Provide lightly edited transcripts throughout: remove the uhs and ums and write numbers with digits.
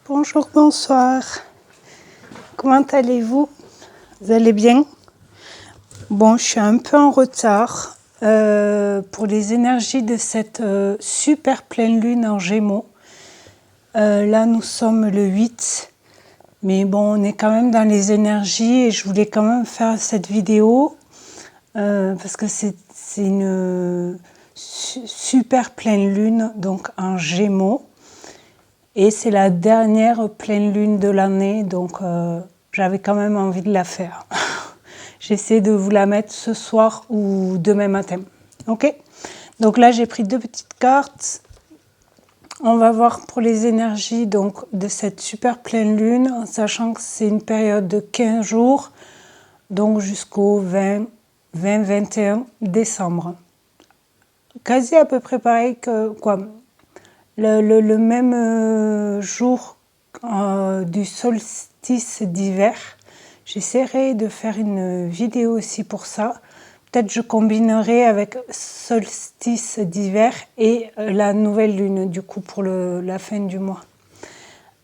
Bonjour, bonsoir. Comment allez-vous? Vous allez bien? Bon, je suis un peu en retard pour les énergies de cette super pleine lune en Gémeaux. Là, nous sommes le 8, mais bon, on est quand même dans les énergies et je voulais quand même faire cette vidéo parce que c'est une super pleine lune, donc en Gémeaux. Et c'est la dernière pleine lune de l'année, donc j'avais quand même envie de la faire. J'essaie de vous la mettre ce soir ou demain matin. Ok? Donc là, j'ai pris 2 petites cartes. On va voir pour les énergies donc, de cette super pleine lune, en sachant que c'est une période de 15 jours, donc jusqu'au 20-21 décembre. Quasi à peu près pareil que quoi. Le même jour du solstice d'hiver. J'essaierai de faire une vidéo aussi pour ça. Peut-être je combinerai avec solstice d'hiver et la nouvelle lune du coup pour la fin du mois.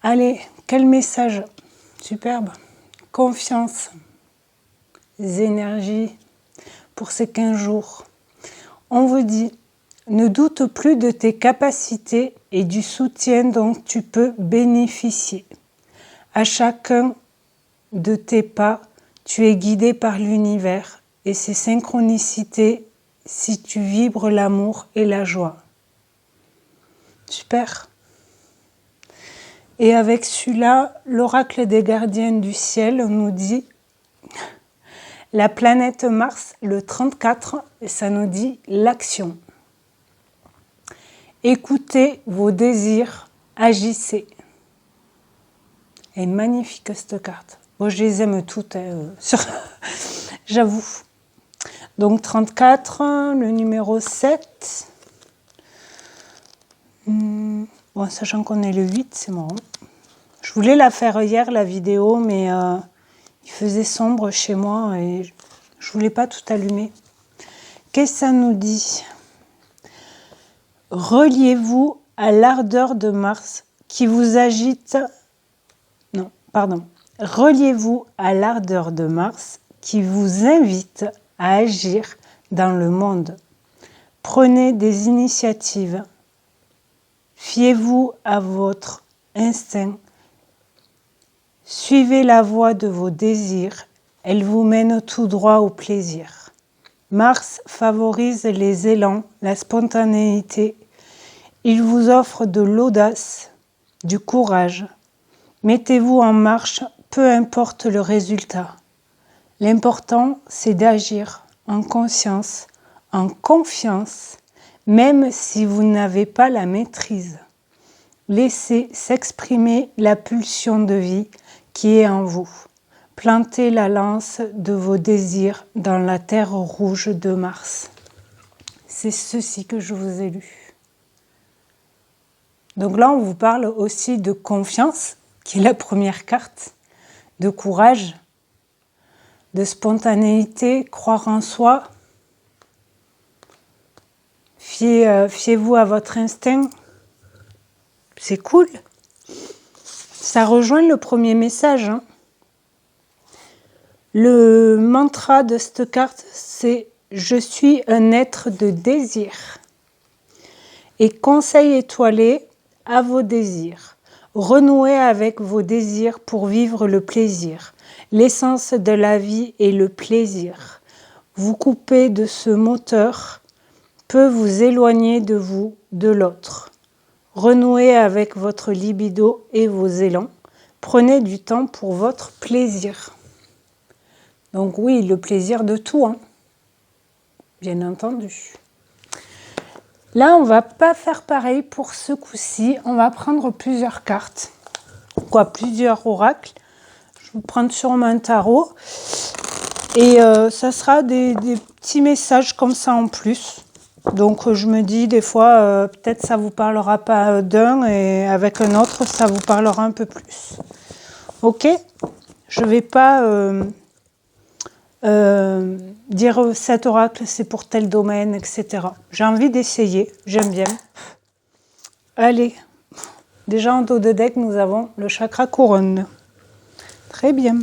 Allez, quel message superbe. Confiance, énergies pour ces 15 jours. On vous dit, ne doute plus de tes capacités et du soutien dont tu peux bénéficier. À chacun de tes pas, tu es guidé par l'univers et ses synchronicités si tu vibres l'amour et la joie. Super. Et avec celui-là, l'oracle des gardiens du ciel nous dit la planète Mars, le 34, et ça nous dit l'action. Écoutez vos désirs, agissez. Et magnifique cette carte. Bon, je les aime toutes, j'avoue. Donc 34, le numéro 7. Bon, sachant qu'on est le 8, c'est marrant. Je voulais la faire hier, la vidéo, mais il faisait sombre chez moi et je voulais pas tout allumer. Qu'est-ce que ça nous dit ? Reliez-vous à l'ardeur de Mars qui vous agite. Non, pardon. Reliez-vous à l'ardeur de Mars qui vous invite à agir dans le monde. Prenez des initiatives. Fiez-vous à votre instinct. Suivez la voie de vos désirs. Elle vous mène tout droit au plaisir. Mars favorise les élans, la spontanéité. Il vous offre de l'audace, du courage. Mettez-vous en marche, peu importe le résultat. L'important, c'est d'agir en conscience, en confiance, même si vous n'avez pas la maîtrise. Laissez s'exprimer la pulsion de vie qui est en vous. Plantez la lance de vos désirs dans la terre rouge de Mars. C'est ceci que je vous ai lu. Donc là, on vous parle aussi de confiance, qui est la première carte, de courage, de spontanéité, croire en soi. Fiez-vous à votre instinct. C'est cool. Ça rejoint le premier message. Le mantra de cette carte, c'est « Je suis un être de désir ». Et conseil étoilé à vos désirs. Renouez avec vos désirs pour vivre le plaisir. L'essence de la vie est le plaisir. Vous couper de ce moteur peut vous éloigner de vous, de l'autre. Renouez avec votre libido et vos élans. Prenez du temps pour votre plaisir. Donc oui, le plaisir de tout, hein. Bien entendu. Là, on ne va pas faire pareil pour ce coup-ci. On va prendre plusieurs cartes. Plusieurs oracles. Je vais prendre sûrement un tarot. Et ça sera des petits messages comme ça en plus. Donc je me dis des fois, peut-être ça ne vous parlera pas d'un et avec un autre, ça vous parlera un peu plus. Ok ? Je ne vais pas dire cet oracle c'est pour tel domaine, etc. J'ai envie d'essayer, j'aime bien. Allez, Déjà en dos de deck, nous avons le chakra couronne. Très bien.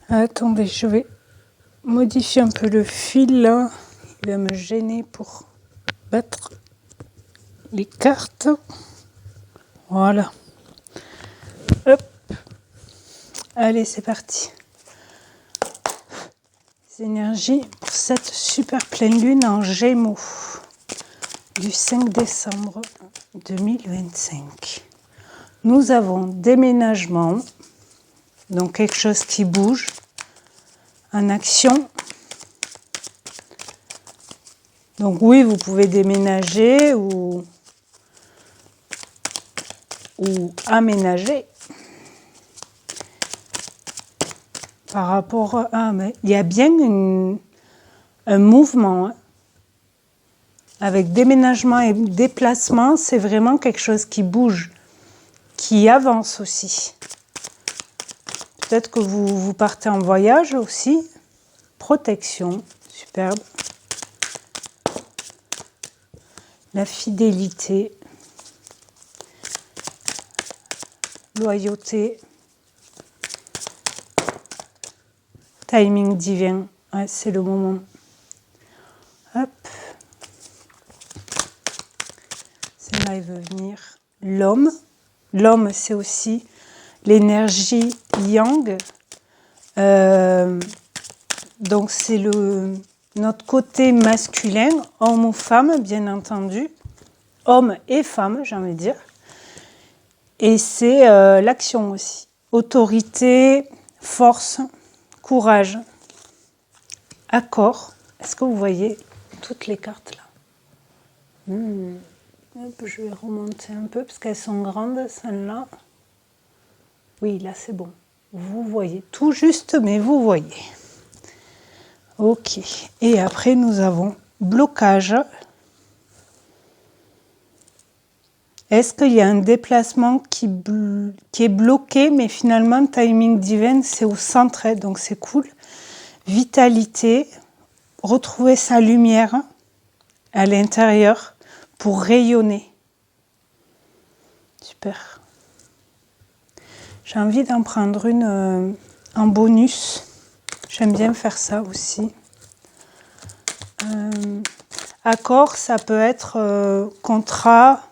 Attendez, je vais modifier un peu le fil là. Il va me gêner pour battre les cartes. Voilà. Hop. Allez, c'est parti. Les énergies pour cette super pleine lune en Gémeaux du 5 décembre 2025. Nous avons déménagement, donc quelque chose qui bouge, en action. Donc oui, vous pouvez déménager ou aménager. Par rapport à... mais il y a bien un mouvement. Hein. Avec déménagement et déplacement, c'est vraiment quelque chose qui bouge, qui avance aussi. Peut-être que vous partez en voyage aussi. Protection, superbe. La fidélité. Loyauté. Timing divin. Ouais, c'est le moment. Hop. Celle-là, il veut venir. L'homme. L'homme, c'est aussi l'énergie yang. Donc, c'est notre côté masculin, homme ou femme, bien entendu. Homme et femme, j'ai envie de dire. Et c'est l'action aussi. Autorité, force, courage, accord. Est-ce que vous voyez toutes les cartes là? Hop, je vais remonter un peu parce qu'elles sont grandes, celles-là. Oui, là c'est bon. Vous voyez tout juste, mais vous voyez. Ok. Et après, nous avons blocage. Est-ce qu'il y a un déplacement qui est bloqué, mais finalement, timing divin, c'est au centre, donc c'est cool. Vitalité, retrouver sa lumière à l'intérieur pour rayonner. Super. J'ai envie d'en prendre une en bonus. J'aime bien faire ça aussi. Accord, ça peut être contrat.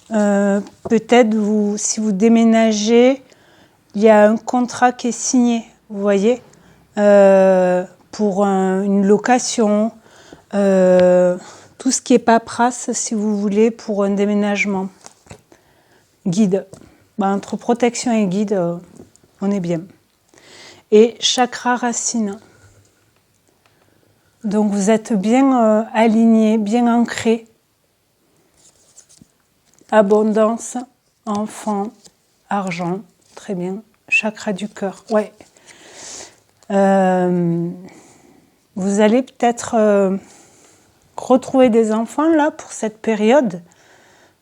Peut-être si vous déménagez, il y a un contrat qui est signé, vous voyez, pour une location, tout ce qui est paperasse, si vous voulez, pour un déménagement. Guide. Entre protection et guide, on est bien. Et chakra racine. Donc vous êtes bien aligné, bien ancré. Abondance, enfant, argent, très bien. Chakra du cœur, ouais. Vous allez peut-être retrouver des enfants là pour cette période.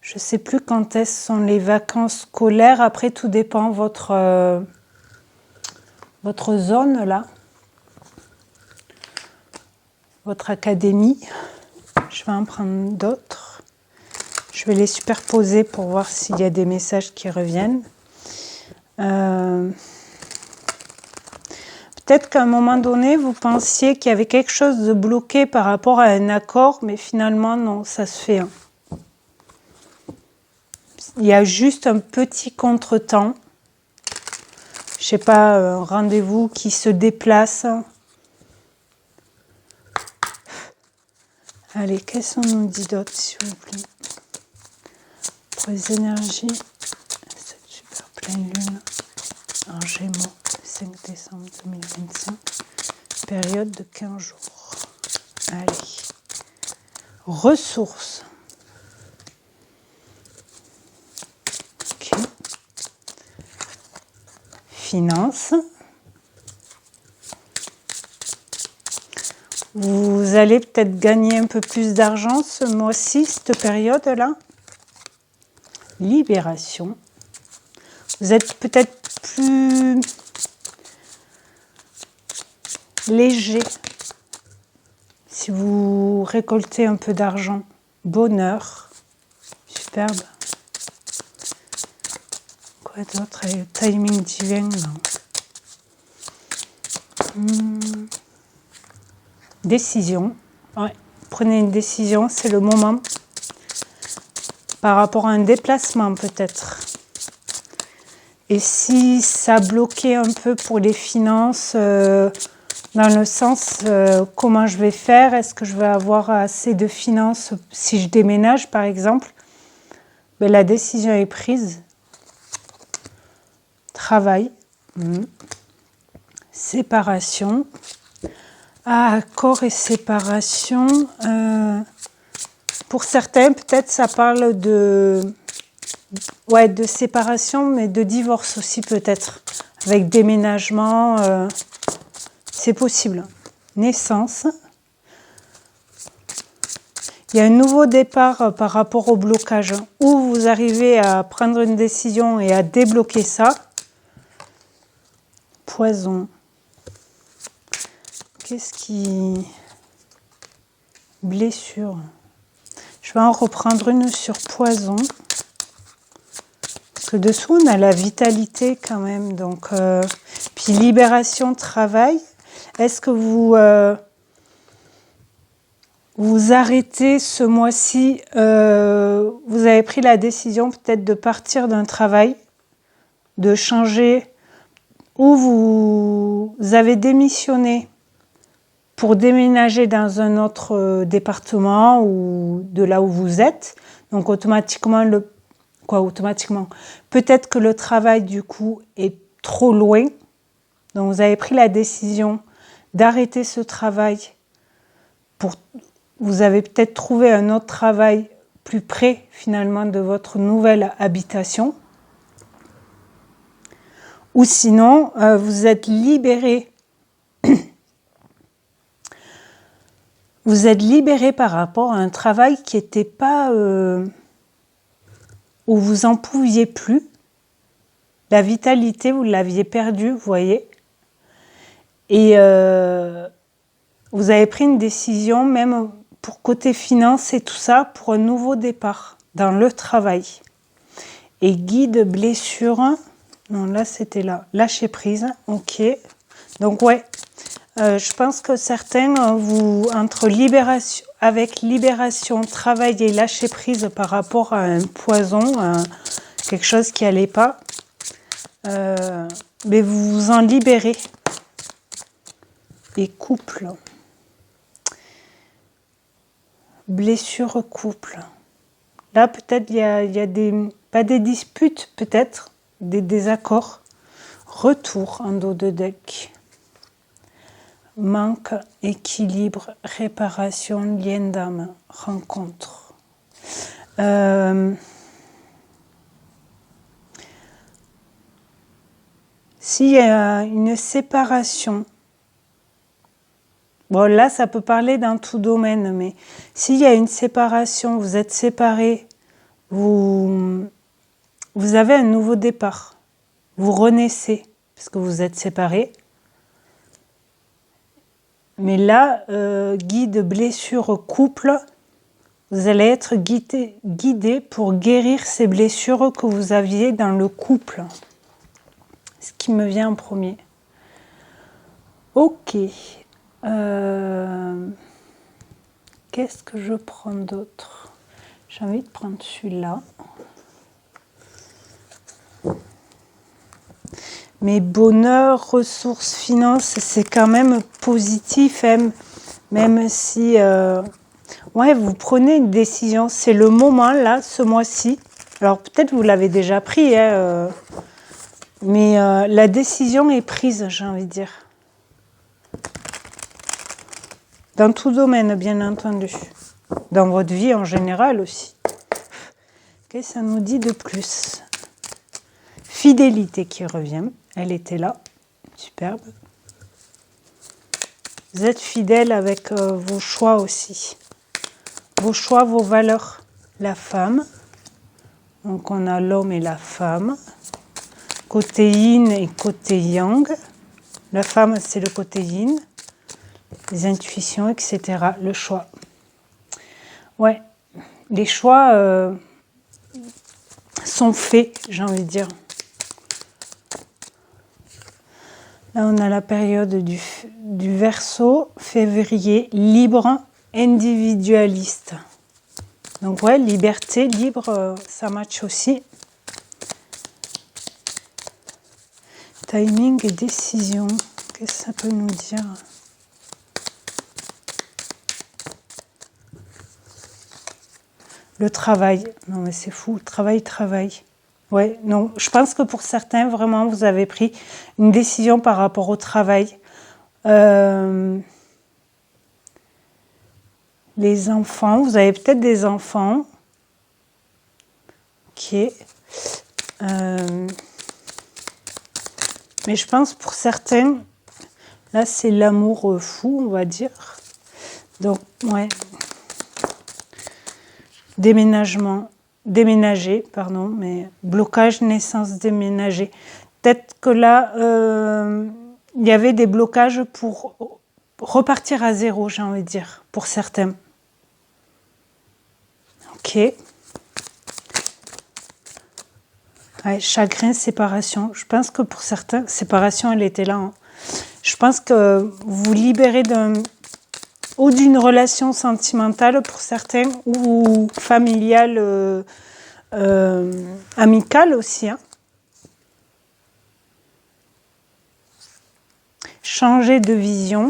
Je ne sais plus quand sont les vacances scolaires. Après, tout dépend votre zone là. Votre académie. Je vais en prendre d'autres. Je vais les superposer pour voir s'il y a des messages qui reviennent. Peut-être qu'à un moment donné, vous pensiez qu'il y avait quelque chose de bloqué par rapport à un accord, mais finalement, non, ça se fait. Hein. Il y a juste un petit contretemps. Je ne sais pas, un rendez-vous qui se déplace. Allez, qu'est-ce qu'on nous dit d'autre, s'il vous plaît? Pour les énergies, cette super pleine lune en Gémeaux, le 5 décembre 2025, période de 15 jours. Allez, ressources. Ok. Finances. Vous allez peut-être gagner un peu plus d'argent ce mois-ci, cette période-là. Libération. Vous êtes peut-être plus léger si vous récoltez un peu d'argent. Bonheur. superbe. Quoi d'autre? Timing divin, non. Décision. Ouais. Prenez une décision, c'est le moment. Par rapport à un déplacement, peut-être. Et si ça bloquait un peu pour les finances, dans le sens comment je vais faire, est-ce que je vais avoir assez de finances si je déménage, par exemple, ben, la décision est prise. Travail. Séparation. Ah, accord et séparation. Pour certains, peut-être ça parle de séparation, mais de divorce aussi peut-être. Avec déménagement, c'est possible. Naissance. Il y a un nouveau départ par rapport au blocage. Où vous arrivez à prendre une décision et à débloquer ça. Poison. Qu'est-ce qui... Blessure. Je vais en reprendre une sur poison. Parce que dessous, on a la vitalité quand même. Donc, puis libération, travail. Est-ce que vous arrêtez ce mois-ci, vous avez pris la décision peut-être de partir d'un travail, de changer, ou vous avez démissionné pour déménager dans un autre département ou de là où vous êtes. Donc automatiquement, peut-être que le travail du coup est trop loin. Donc vous avez pris la décision d'arrêter ce travail. Vous avez peut-être trouvé un autre travail plus près finalement de votre nouvelle habitation. Ou sinon, vous êtes libéré. Vous êtes libéré par rapport à un travail qui n'était pas... où vous n'en pouviez plus. La vitalité, vous l'aviez perdue, vous voyez. Et vous avez pris une décision, même pour côté finance et tout ça, pour un nouveau départ dans le travail. Et guide, blessure... Non, là, c'était là. Lâcher prise, ok. Donc, ouais. Je pense que certains, entre libération, travail et lâcher prise par rapport à un poison, quelque chose qui n'allait pas, mais vous vous en libérez. Et couple. Blessure couple. Là, peut-être, il y a pas des disputes, peut-être, des désaccords. Retour en dos de deck. Manque, équilibre, réparation, lien d'âme, rencontre. S'il y a une séparation, bon là ça peut parler dans tout domaine, mais s'il y a une séparation, vous êtes séparés, vous avez un nouveau départ, vous renaissez parce que vous êtes séparés. Mais là, guide, blessure, couple, vous allez être guidé pour guérir ces blessures que vous aviez dans le couple. Ce qui me vient en premier. Ok. Qu'est-ce que je prends d'autre? J'ai envie de prendre celui-là. Mais bonheur, ressources, finances, c'est quand même positif, même si vous prenez une décision. C'est le moment, là, ce mois-ci. Alors, peut-être vous l'avez déjà pris, mais la décision est prise, j'ai envie de dire. Dans tout domaine, bien entendu. Dans votre vie en général aussi. Qu'est-ce que ça nous dit de plus? Fidélité qui revient. Elle était là. Superbe. Vous êtes fidèle avec vos choix aussi. Vos choix, vos valeurs. La femme. Donc on a l'homme et la femme. Côté yin et côté yang. La femme, c'est le côté yin. Les intuitions, etc. Le choix. Ouais. Les choix, sont faits, j'ai envie de dire. Là, on a la période du Verseau, février, libre, individualiste. Donc ouais, liberté, libre, ça match aussi. Timing et décision, qu'est-ce que ça peut nous dire? Le travail, non mais c'est fou, travail. Ouais, non, je pense que pour certains, vraiment, vous avez pris une décision par rapport au travail. Les enfants, vous avez peut-être des enfants. Ok. Mais je pense pour certains, là c'est l'amour fou, on va dire. Donc, ouais. Déménager, pardon, mais blocage, naissance, déménager. Peut-être que là, il y avait des blocages pour repartir à zéro, j'ai envie de dire, pour certains. Ok. Ouais, chagrin, séparation. Je pense que pour certains, séparation, elle était là. Hein. Je pense que vous libérez ou d'une relation sentimentale pour certains, ou familiale, amicale aussi. Hein. Changer de vision,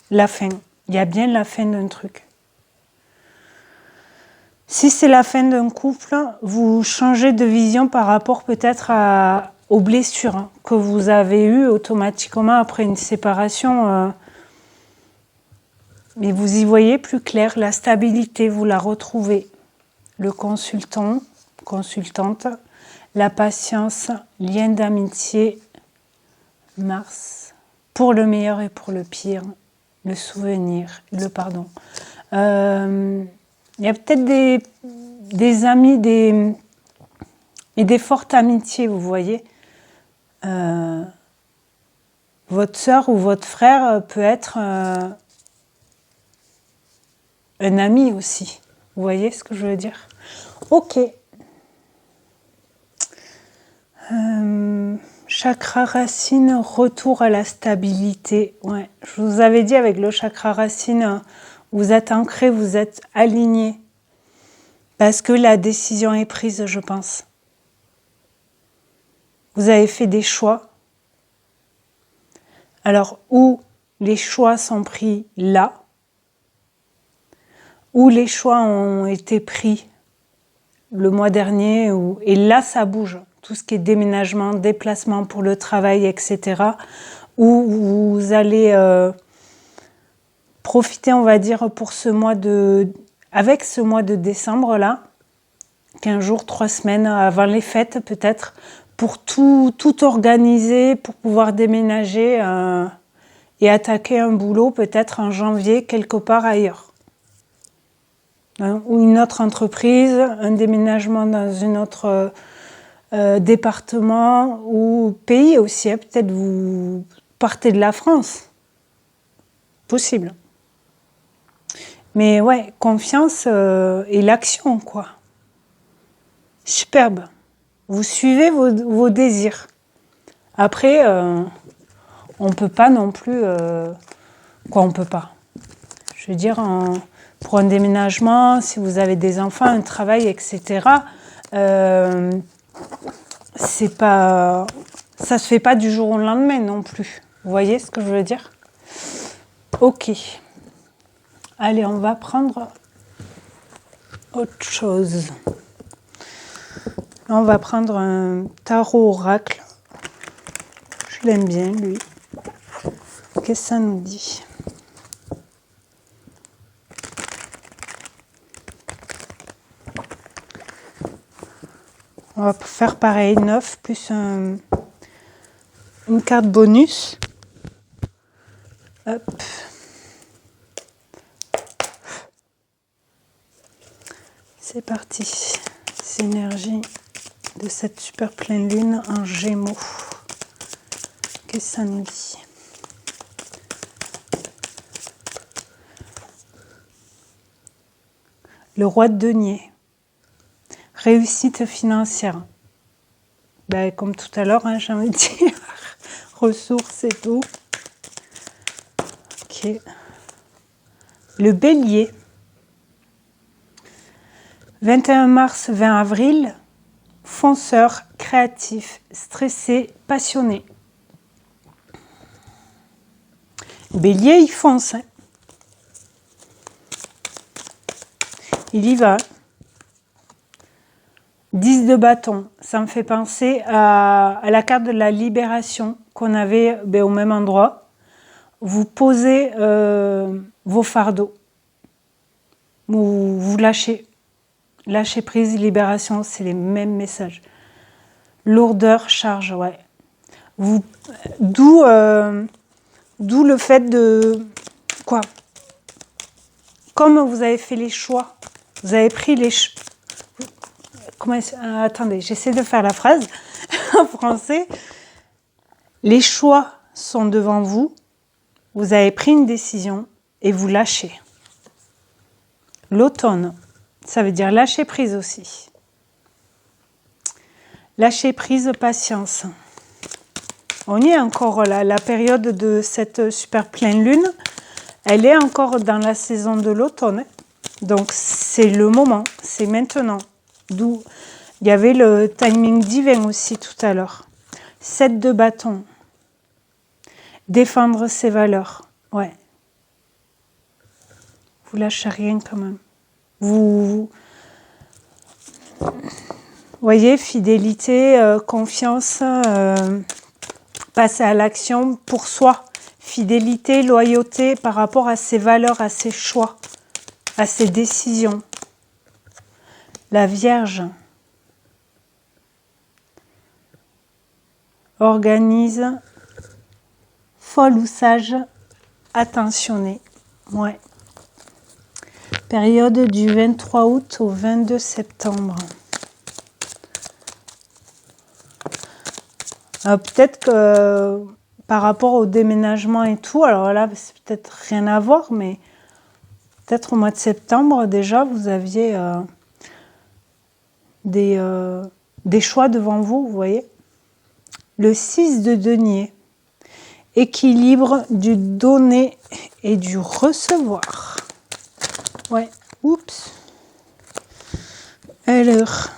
la fin. Il y a bien la fin d'un truc. Si c'est la fin d'un couple, vous changez de vision par rapport peut-être aux blessures que vous avez eues automatiquement après une séparation. Mais vous y voyez plus clair, la stabilité, vous la retrouvez. Le consultant, consultante, la patience, lien d'amitié, Mars, pour le meilleur et pour le pire, le souvenir, le pardon. Il y a peut-être des amis et des fortes amitiés, vous voyez. Votre sœur ou votre frère peut être un ami aussi. Vous voyez ce que je veux dire? Ok. Chakra racine, retour à la stabilité. Ouais. Je vous avais dit avec le chakra racine, vous êtes ancré, vous êtes aligné. Parce que la décision est prise, je pense. Vous avez fait des choix. Alors, où les choix sont pris là, où les choix ont été pris le mois dernier, et là, ça bouge. Tout ce qui est déménagement, déplacement pour le travail, etc. Où vous allez profiter, on va dire, pour avec ce mois de décembre-là, 15 jours, 3 semaines avant les fêtes peut-être, pour tout organiser, pour pouvoir déménager et attaquer un boulot peut-être en janvier quelque part ailleurs. Ou une autre entreprise, un déménagement dans une autre département ou pays aussi. Hein. Peut-être vous partez de la France. Possible. Mais ouais, confiance et l'action, quoi. Superbe. Vous suivez vos désirs. Après, on ne peut pas non plus... on ne peut pas. Je veux dire, pour un déménagement, si vous avez des enfants, un travail, etc., c'est pas... Ça se fait pas du jour au lendemain non plus. Vous voyez ce que je veux dire? Ok. Allez, on va prendre autre chose. On va prendre un tarot oracle. Je l'aime bien, lui. Qu'est-ce que ça nous dit? On va faire pareil, 9 plus une carte bonus. Hop. C'est parti. Synergie de cette super pleine lune en Gémeaux. Qu'est-ce que ça nous dit? Le roi de denier. Réussite financière. Ben, comme tout à l'heure, hein, j'ai envie de dire. Ressources et tout. Ok. Le bélier. 21 mars, 20 avril. Fonceur, créatif, stressé, passionné. Bélier, il fonce. Hein. Il y va. 10 de bâton, ça me fait penser à la carte de la libération qu'on avait au même endroit. Vous posez vos fardeaux. Vous lâchez. Lâcher prise, libération, c'est les mêmes messages. Lourdeur, charge, ouais. D'où le fait de... Quoi? Comme vous avez fait les choix, vous avez pris les choix... Attendez, j'essaie de faire la phrase en français. Les choix sont devant vous. Vous avez pris une décision et vous lâchez. L'automne, ça veut dire lâcher prise aussi. Lâcher prise, patience. On y est encore là. La période de cette super pleine lune, elle est encore dans la saison de l'automne. Donc c'est le moment, c'est maintenant. D'où il y avait le timing divin aussi tout à l'heure. 7 de bâton. Défendre ses valeurs. Ouais. Vous lâchez rien quand même. Vous voyez, fidélité, confiance, passer à l'action pour soi. Fidélité, loyauté par rapport à ses valeurs, à ses choix, à ses décisions. La Vierge organise, folle ou sage, attentionnée. Ouais. Période du 23 août au 22 septembre. Peut-être que par rapport au déménagement et tout, alors là, c'est peut-être rien à voir, mais peut-être au mois de septembre, déjà, vous aviez des choix devant vous, vous voyez. Le 6 de denier, équilibre du donner et du recevoir. Ouais, oups. Alors,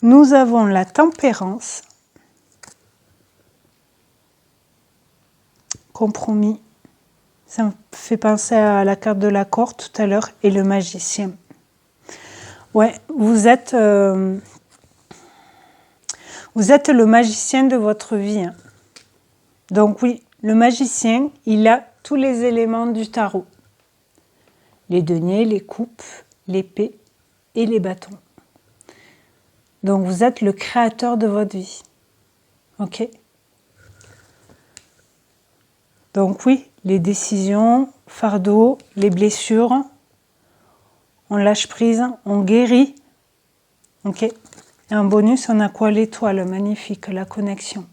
nous avons la tempérance, compromis. Ça me fait penser à la carte de l'accord tout à l'heure et le magicien. Ouais, vous êtes le magicien de votre vie. Hein. Donc oui, le magicien, il a tous les éléments du tarot. Les deniers, les coupes, l'épée et les bâtons. Donc vous êtes le créateur de votre vie. Ok? Donc oui, les décisions, fardeaux, les blessures, on lâche prise, on guérit. Ok? Et en bonus, on a quoi? L'étoile, magnifique, la connexion.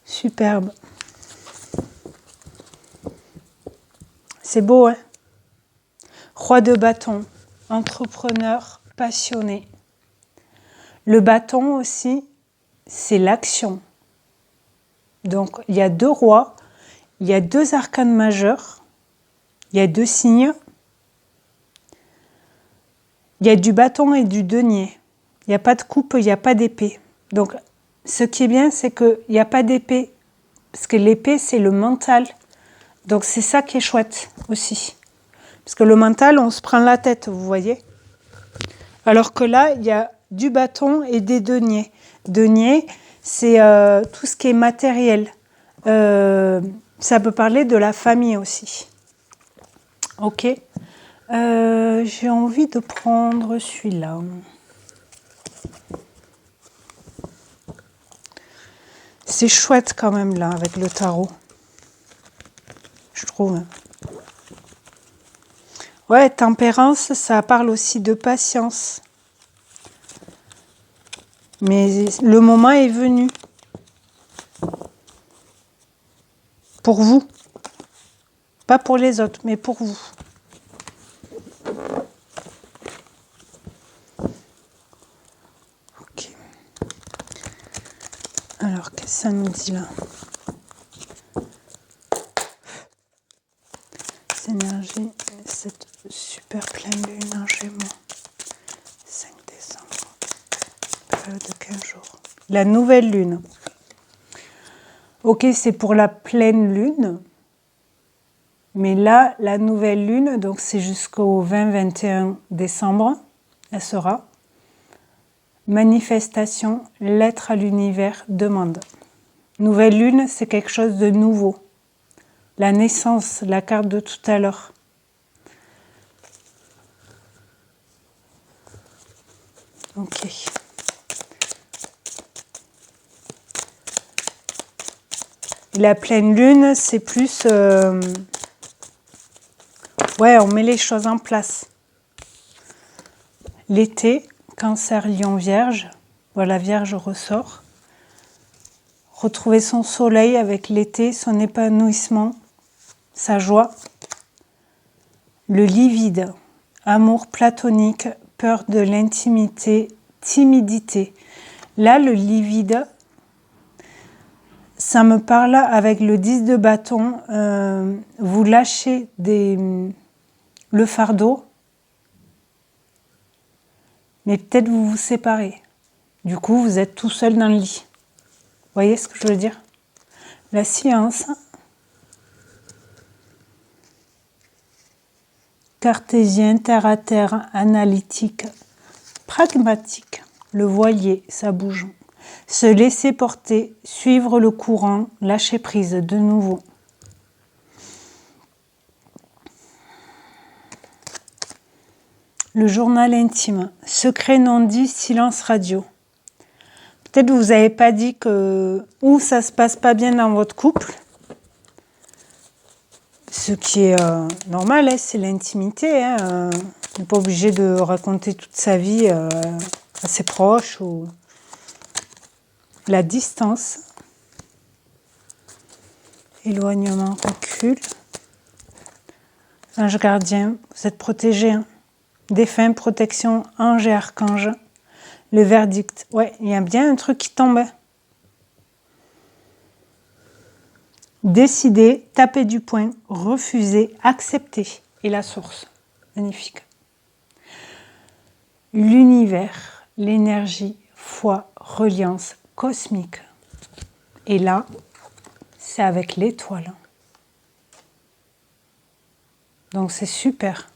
Superbe. C'est beau, hein? Roi de bâton, entrepreneur, passionné. Le bâton aussi, c'est l'action. Donc, il y a 2 rois, il y a 2 arcanes majeurs, il y a 2 signes, il y a du bâton et du denier. Il n'y a pas de coupe, il n'y a pas d'épée. Donc, ce qui est bien, c'est qu'il n'y a pas d'épée. Parce que l'épée, c'est le mental. Donc, c'est ça qui est chouette aussi. Parce que le mental, on se prend la tête, vous voyez. Alors que là, il y a du bâton et des deniers. Denier, c'est tout ce qui est matériel. Ça peut parler de la famille aussi. Ok. J'ai envie de prendre celui-là. C'est chouette quand même là avec le tarot. Je trouve. Ouais, tempérance, ça parle aussi de patience. Mais le moment est venu. Pour vous. Pas pour les autres, mais pour vous. Alors, qu'est-ce que ça nous dit là? Cette énergie, cette super pleine lune en Gémeaux. 5 décembre. Période de 15 jours. La nouvelle lune. Ok, c'est pour la pleine lune. Mais là, la nouvelle lune, donc c'est jusqu'au 20-21 décembre. Elle sera. Manifestation, l'être à l'univers demande. Nouvelle lune, c'est quelque chose de nouveau. La naissance, la carte de tout à l'heure. Ok. La pleine lune, c'est plus... ouais, on met les choses en place. L'été, Cancer, Lion, Vierge. Voilà, Vierge ressort. Retrouver son soleil avec l'été, son épanouissement, sa joie. Le lit vide, amour platonique, peur de l'intimité, timidité. Là, le lit vide, ça me parle avec le 10 de bâton. Vous lâchez le fardeau, mais peut-être vous vous séparez. Du coup, vous êtes tout seul dans le lit. Vous voyez ce que je veux dire? La science, cartésien, terre à terre, analytique, pragmatique, le voilier, ça bouge. Se laisser porter, suivre le courant, lâcher prise de nouveau. Le journal intime, secret non dit, silence radio. Peut-être vous n'avez pas dit que ou ça se passe pas bien dans votre couple, ce qui est normal, hein, c'est l'intimité. On n'est pas obligé de raconter toute sa vie à ses proches ou la distance. Éloignement, recul. Ange gardien, vous êtes protégé. Hein. Défunt, protection, ange et archange. Le verdict. Ouais, il y a bien un truc qui tombe. Décider, taper du poing, refuser, accepter. Et la source. Magnifique. L'univers, l'énergie, foi, reliance cosmique. Et là, c'est avec l'étoile. Donc c'est super.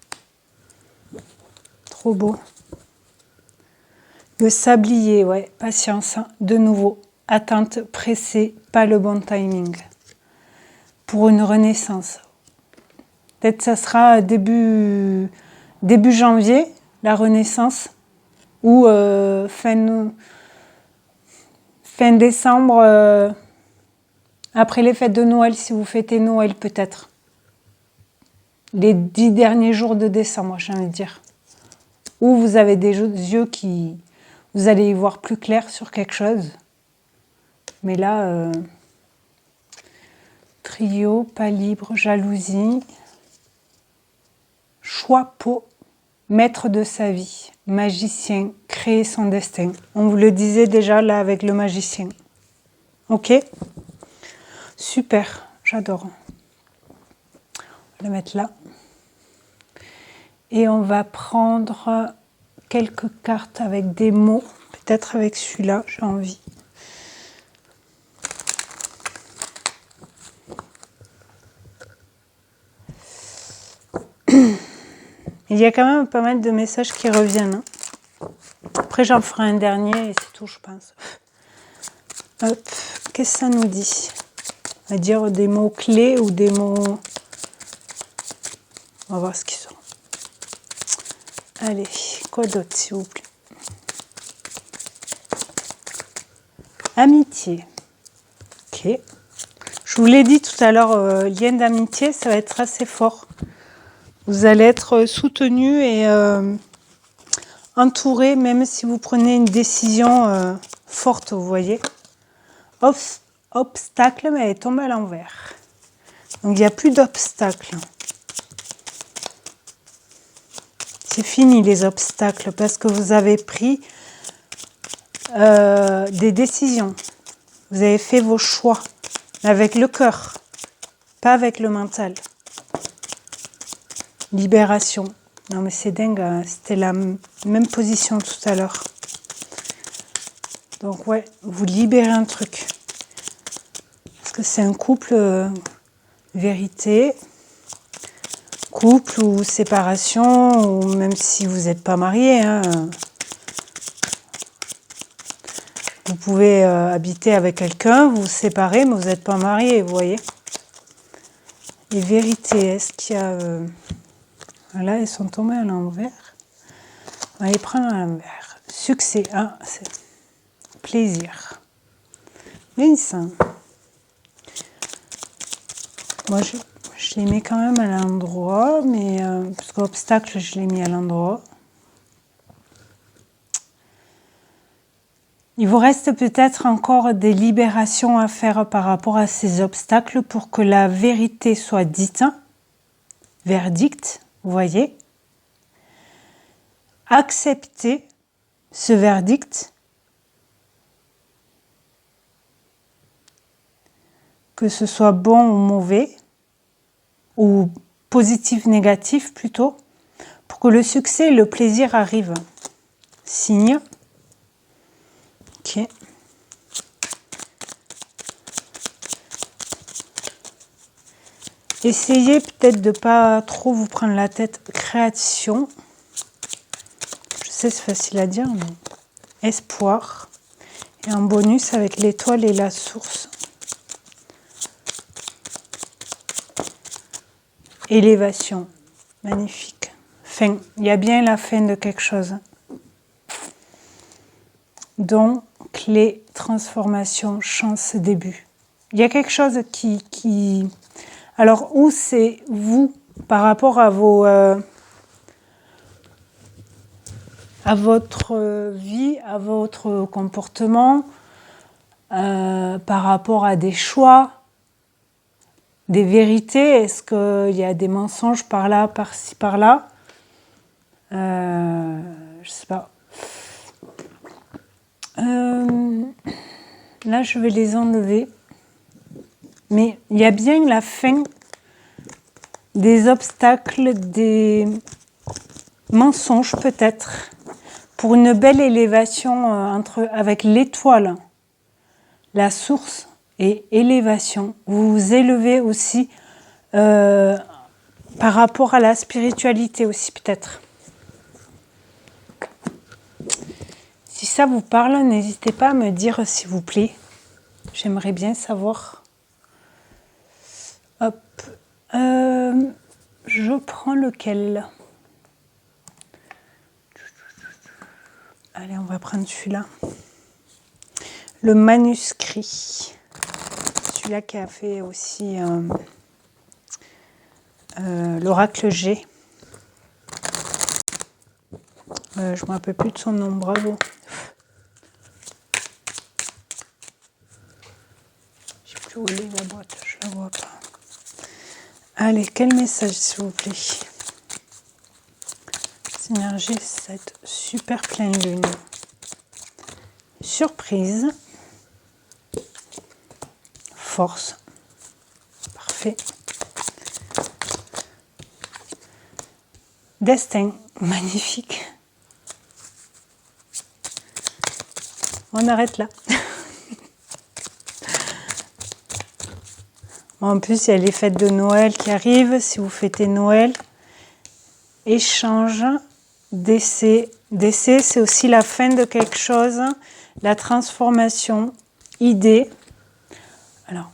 Trop beau. Le sablier, ouais, patience, hein. De nouveau. Attente, pressée, pas le bon timing. Pour une renaissance. Peut-être ça sera début janvier, la renaissance, ou fin décembre, après les fêtes de Noël, si vous fêtez Noël peut-être. Les 10 derniers jours de décembre, j'ai envie de dire. Ou vous avez des yeux qui... Vous allez y voir plus clair sur quelque chose. Mais là, trio, pas libre, jalousie, choix peau, maître de sa vie, magicien, créer son destin. On vous le disait déjà là avec le magicien. Ok? Super, j'adore. On va le mettre là. Et on va prendre quelques cartes avec des mots. Peut-être avec celui-là, j'ai envie. Il y a quand même pas mal de messages qui reviennent. Hein. Après, j'en ferai un dernier et c'est tout, je pense. Hop, qu'est-ce que ça nous dit? On va dire des mots clés ou des mots... On va voir ce qu'ils sont. Allez, quoi d'autre, s'il vous plaît? Amitié. Ok. Je vous l'ai dit tout à l'heure, lien d'amitié, ça va être assez fort. Vous allez être soutenu et entouré, même si vous prenez une décision forte, vous voyez. Obstacle, mais elle tombe à l'envers. Donc, il n'y a plus d'obstacles. C'est fini, les obstacles, parce que vous avez pris des décisions. Vous avez fait vos choix avec le cœur, pas avec le mental. Libération. Non mais c'est dingue, hein. C'était la même position tout à l'heure. Donc ouais, vous libérez un truc. Parce que c'est un couple vérité, couple ou séparation, ou même si vous n'êtes pas marié, hein. Vous pouvez habiter avec quelqu'un, vous vous séparez, mais vous n'êtes pas marié, vous voyez. Les vérités, est-ce qu'il y a... Là, elles sont tombées à l'envers. On va les prendre à l'envers. Succès, ah, c'est plaisir. Vincent. Moi, je les mets quand même à l'endroit, mais parce que l'obstacle, je l'ai mis à l'endroit. Il vous reste peut-être encore des libérations à faire par rapport à ces obstacles pour que la vérité soit dite. Verdict, vous voyez. Acceptez ce verdict. Que ce soit bon ou mauvais, ou positif, négatif plutôt, pour que le succès et le plaisir arrivent. Signe. Ok. Essayez peut-être de ne pas trop vous prendre la tête. Création. Je sais, c'est facile à dire, mais espoir. Et en bonus avec l'étoile et la source. Élévation. Magnifique. Fin. Il y a bien la fin de quelque chose. Don, clé, transformation, chance, début. Il y a quelque chose qui... Alors, où c'est vous, par rapport à vos... à votre vie, à votre comportement, par rapport à des choix, des vérités, est-ce qu'il y a des mensonges par là, par-ci, par-là? Je sais pas. Là, je vais les enlever. Mais il y a bien la fin des obstacles, des mensonges peut-être, pour une belle élévation avec l'étoile, la source et élévation. Vous vous élevez aussi par rapport à la spiritualité aussi peut-être. Si ça vous parle, n'hésitez pas à me dire s'il vous plaît. J'aimerais bien savoir. Hop. Je prends lequel? Allez, on va prendre celui-là. Le manuscrit. Celui-là qui a fait aussi l'oracle G. Je ne me rappelle plus de son nom, bravo. Je ne sais plus où est la boîte, je ne la vois pas. Allez, quel message s'il vous plaît? Synergie 7, super pleine lune. Surprise. Force. Parfait. Destin. Magnifique. On arrête là. En plus, il y a les fêtes de Noël qui arrivent. Si vous fêtez Noël, échange, décès. Décès, c'est aussi la fin de quelque chose, la transformation, idée. Alors,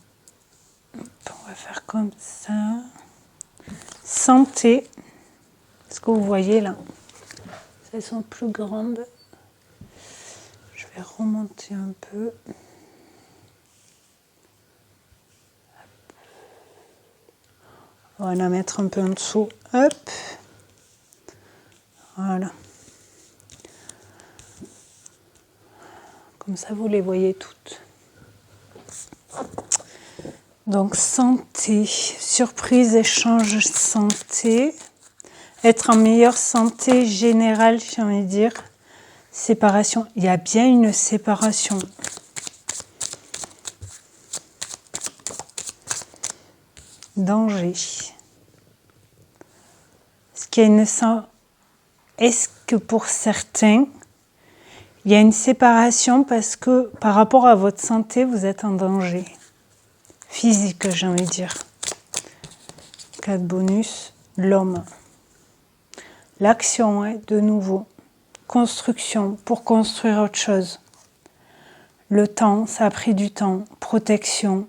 on va faire comme ça. Santé. Est-ce que vous voyez là? Elles sont plus grandes. Je vais remonter un peu. On va la mettre un peu en dessous. Hop. Voilà. Comme ça, vous les voyez toutes. Donc, santé. Surprise, échange, santé. Être en meilleure santé générale, j'ai envie de dire. Séparation. Il y a bien une séparation. danger. Est-ce que pour certains, il y a une séparation parce que par rapport à votre santé, vous êtes en danger physique, j'ai envie de dire. 4 bonus, l'homme. L'action, ouais, de nouveau. Construction, pour construire autre chose. Le temps, ça a pris du temps. Protection.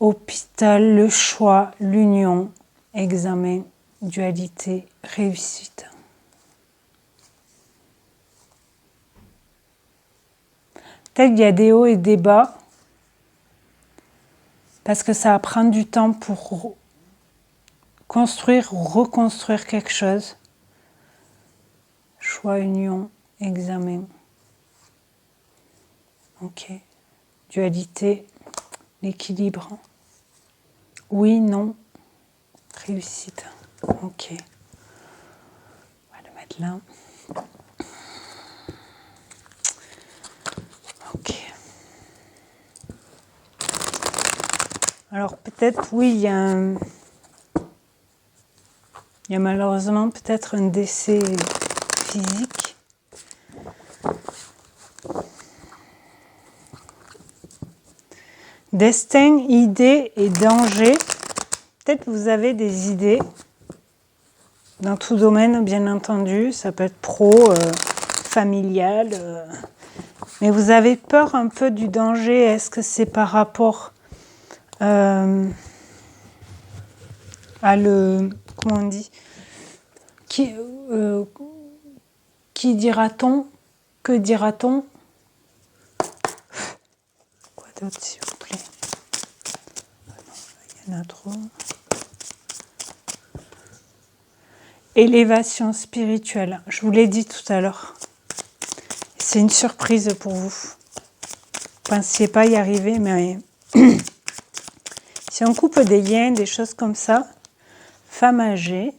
Hôpital, le choix, l'union, examen, dualité, réussite. Peut-être qu'il y a des hauts et des bas, parce que ça va prendre du temps pour construire ou reconstruire quelque chose. Choix, union, examen. Ok. Dualité, l'équilibre. Oui, non. Réussite. Ok. On va le mettre là. Ok. Alors peut-être, oui, il y a malheureusement peut-être un décès physique. Destin, idée et danger. Peut-être vous avez des idées dans tout domaine, bien entendu. Ça peut être pro, familial. Mais vous avez peur un peu du danger. Est-ce que c'est par rapport à comment on dit, qui dira-t-on, que dira-t-on, quoi d'autre s'il vous plaît, il y en a trop. Élévation spirituelle, je vous l'ai dit tout à l'heure, c'est une surprise pour vous, vous pensiez pas y arriver, mais si on coupe des liens, des choses comme ça, femme âgée,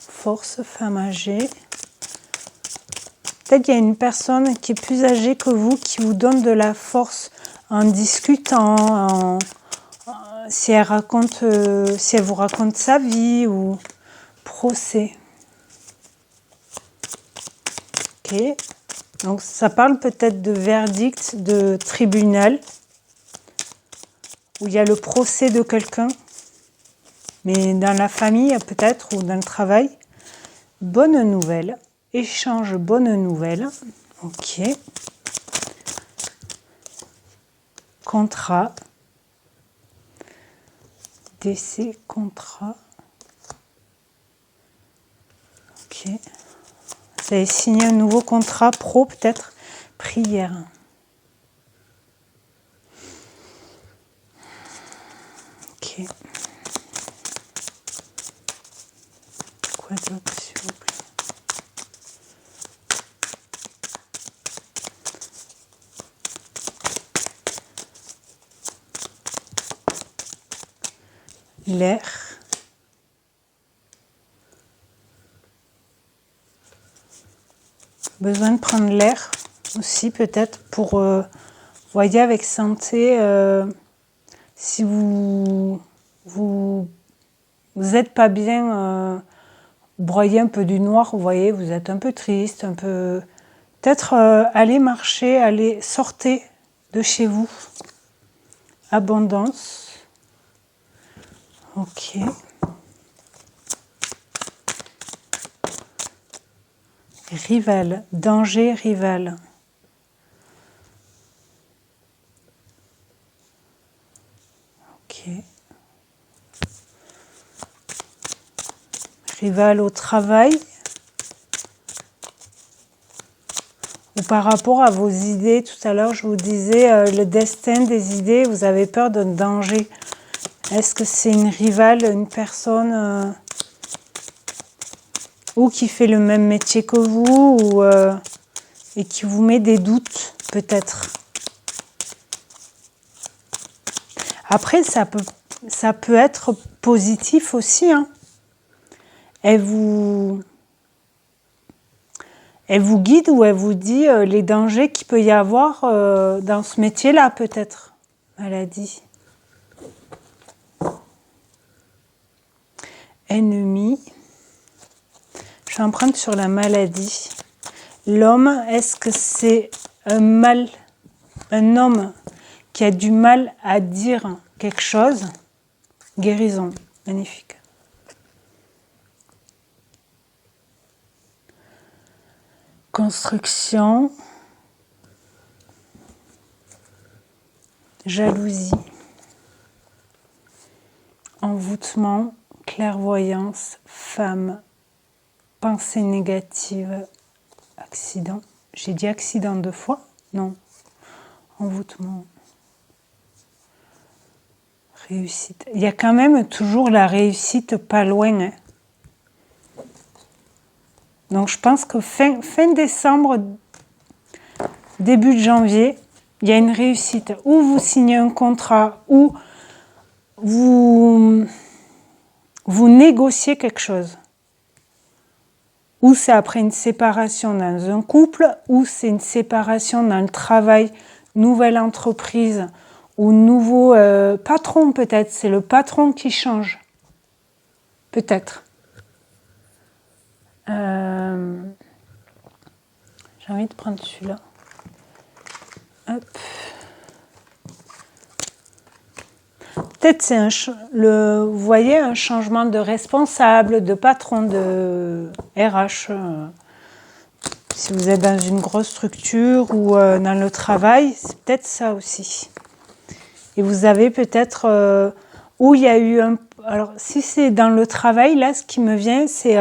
force, femme âgée. Peut-être qu'il y a une personne qui est plus âgée que vous, qui vous donne de la force en discutant, si elle vous raconte sa vie ou procès. Ok. Donc ça parle peut-être de verdict, de tribunal, où il y a le procès de quelqu'un. Mais dans la famille peut-être, ou dans le travail. Bonne nouvelle. Échange bonne nouvelle. Ok. Contrat. Décès, contrat. Ok. Vous avez signé un nouveau contrat pro peut-être. Prière. Ok. Quoi d'autre s'il vous plaît? L'air. Besoin de prendre l'air aussi peut-être pour voyez avec santé si vous êtes pas bien, broyez un peu du noir, vous voyez, vous êtes un peu triste, un peu peut-être allez marcher, allez sortez de chez vous. Abondance. Ok. Rival, danger rival. Ok. Rival au travail. Ou par rapport à vos idées, tout à l'heure je vous disais le destin des idées, vous avez peur d'un danger. Est-ce que c'est une rivale, une personne ou qui fait le même métier que vous ou, et qui vous met des doutes peut-être. Après ça peut être positif aussi. Hein. Elle vous guide ou elle vous dit les dangers qu'il peut y avoir dans ce métier-là peut-être. Elle a dit. ennemi. Je vais emprunter sur la maladie. L'homme, est-ce que c'est un homme qui a du mal à dire quelque chose? Guérison, magnifique. Construction, jalousie, envoûtement, clairvoyance, femme, pensée négative, accident. J'ai dit accident 2 fois? Non. Envoûtement. Réussite. Il y a quand même toujours la réussite pas loin. Hein. Donc je pense que fin décembre, début de janvier, il y a une réussite. Ou vous signez un contrat, ou vous négociez quelque chose. Ou c'est après une séparation dans un couple, ou c'est une séparation dans le travail, nouvelle entreprise, ou nouveau patron peut-être. C'est le patron qui change. Peut-être. J'ai envie de prendre celui-là. Hop. Peut-être c'est vous voyez, un changement de responsable, de patron, de RH. Si vous êtes dans une grosse structure ou dans le travail, c'est peut-être ça aussi. Et vous avez peut-être où il y a eu un... Alors, si c'est dans le travail, là, ce qui me vient, c'est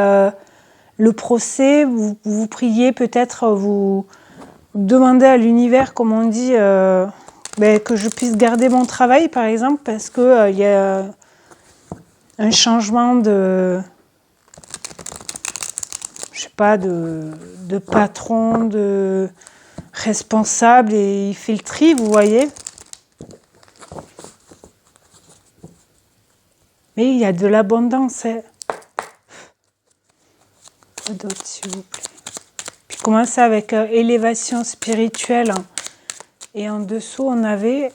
le procès. Vous priez peut-être, vous demandez à l'univers, comme on dit, que je puisse garder mon travail, par exemple, parce que y a un changement de... je sais pas, de patron, de responsable, et il fait le tri, vous voyez. Mais il y a de l'abondance. Hein. Quoi d'autre, s'il vous plaît? Puis commencer avec élévation spirituelle. Et en dessous, on avait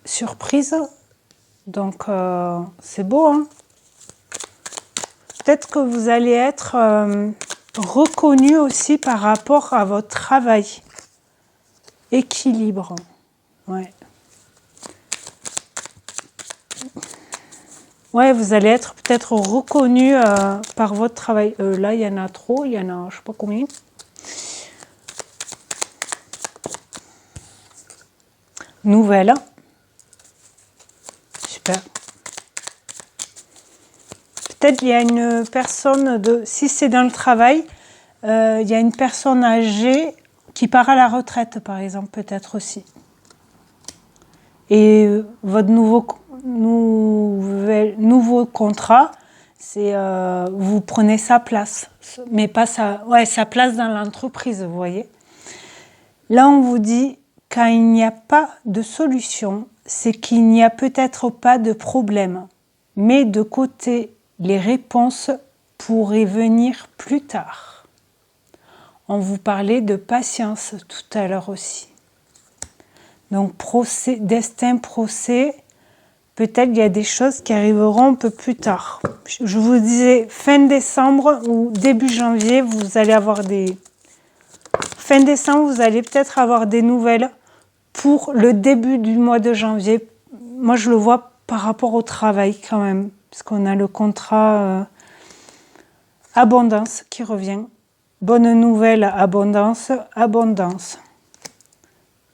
surprise. Donc, c'est beau. Hein? Peut-être que vous allez être reconnu aussi par rapport à votre travail. Équilibre. Ouais. Ouais, vous allez être peut-être reconnu par votre travail. Là, il y en a trop, il y en a je sais pas combien. Nouvelle. Super. Peut-être il y a une personne, si c'est dans le travail, il y a une personne âgée qui part à la retraite, par exemple, peut-être aussi. Et votre nouveau contrat, c'est vous prenez sa place, mais pas sa place dans l'entreprise, vous voyez. Là, on vous dit, quand il n'y a pas de solution, c'est qu'il n'y a peut-être pas de problème, mais de côté, les réponses pourraient venir plus tard. On vous parlait de patience tout à l'heure aussi. Donc, destin, procès, peut-être il y a des choses qui arriveront un peu plus tard. Je vous disais, fin décembre ou début janvier, vous allez avoir des... Fin décembre, vous allez peut-être avoir des nouvelles pour le début du mois de janvier. Moi, je le vois par rapport au travail quand même, parce qu'on a le contrat abondance qui revient. Bonne nouvelle, abondance, abondance.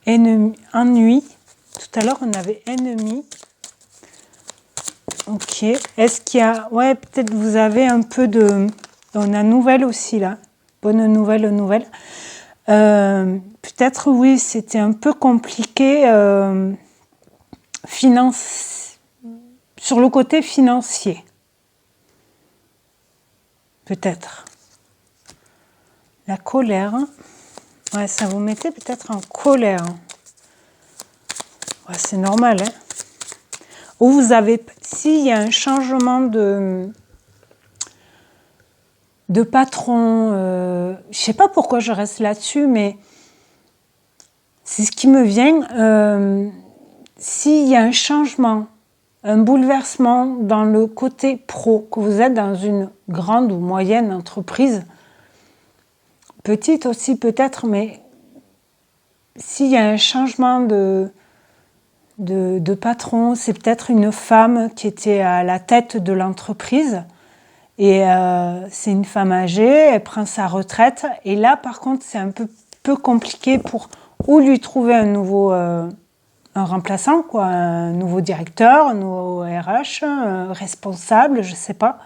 Ennui. Tout à l'heure, on avait ennemi. Ok. Est-ce qu'il y a... Ouais, peut-être vous avez un peu de... On a nouvelle aussi, là. Bonne nouvelle, nouvelle. Peut-être, oui, c'était un peu compliqué sur le côté financier. Peut-être. La colère. Ouais, ça vous mettait peut-être en colère. Ouais, c'est normal, hein. Ou vous avez... S'il y a un changement de patron, je sais pas pourquoi je reste là-dessus, mais c'est ce qui me vient. S'il y a un changement un bouleversement dans le côté pro, que vous êtes dans une grande ou moyenne entreprise, petite aussi peut-être, mais s'il y a un changement de patron, c'est peut-être une femme qui était à la tête de l'entreprise et c'est une femme âgée, elle prend sa retraite et là par contre c'est un peu compliqué pour ou lui trouver un remplaçant, quoi, un nouveau directeur, un nouveau RH, un responsable, je sais pas.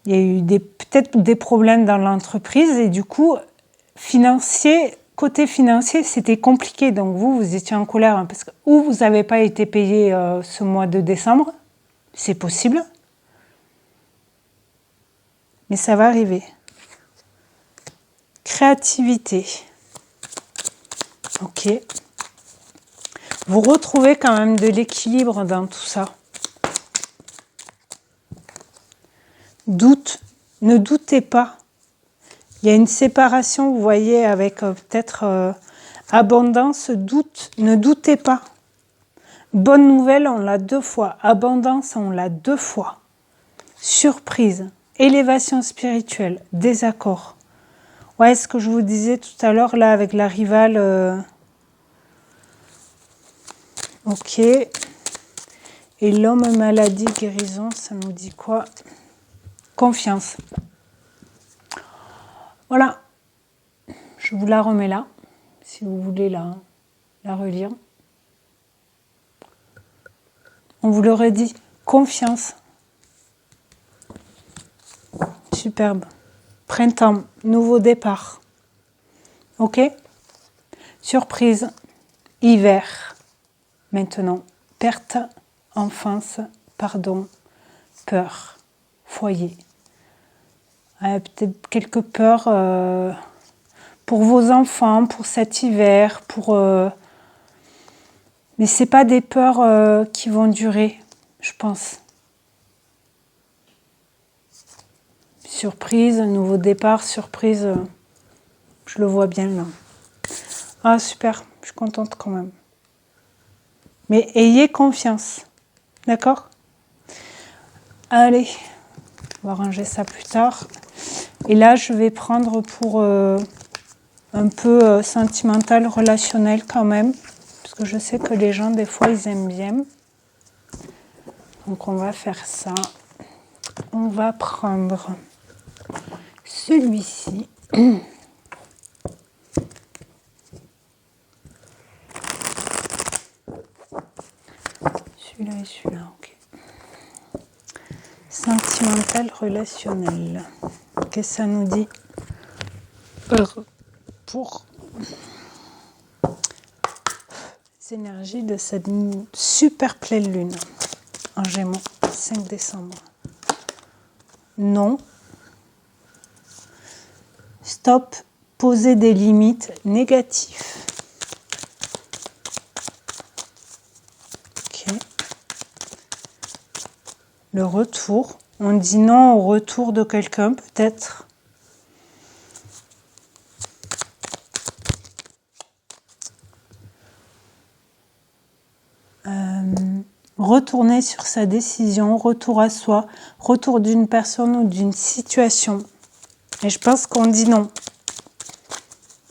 Il y a eu peut-être des problèmes dans l'entreprise et du coup, côté financier, c'était compliqué. Donc vous étiez en colère hein, parce que ou vous n'avez pas été payé ce mois de décembre, c'est possible, mais ça va arriver. Créativité. Ok. Vous retrouvez quand même de l'équilibre dans tout ça. Doute. Ne doutez pas. Il y a une séparation, vous voyez, avec peut-être abondance, doute. Ne doutez pas. Bonne nouvelle, on l'a 2 fois. Abondance, on l'a 2 fois. Surprise. Élévation spirituelle. Désaccord. Ouais, ce que je vous disais tout à l'heure, là, avec la rivale... Ok. Et l'homme, maladie, guérison, ça nous dit quoi? Confiance. Voilà. Je vous la remets là, si vous voulez la relire. On vous le redit. Confiance. Superbe. Printemps. Nouveau départ. Ok? Surprise. Hiver. Maintenant, perte, enfance, pardon, peur, foyer. Peut-être quelques peurs pour vos enfants, pour cet hiver, mais ce n'est pas des peurs qui vont durer, je pense. Surprise, un nouveau départ, surprise, je le vois bien là. Ah super, je suis contente quand même. Mais ayez confiance, d'accord? Allez, on va ranger ça plus tard. Et là, je vais prendre pour un peu sentimental, relationnel quand même. Parce que je sais que les gens, des fois, ils aiment bien. Donc, on va faire ça. On va prendre celui-ci. Celui-là et celui-là, ok. Sentimental, relationnel. Qu'est-ce que ça nous dit? Pour les énergies de cette super pleine lune en Gémeaux, 5 décembre. Non. Stop. Poser des limites négatives. Le retour, on dit non au retour de quelqu'un peut-être. Retourner sur sa décision, retour à soi, retour d'une personne ou d'une situation. Et je pense qu'on dit non.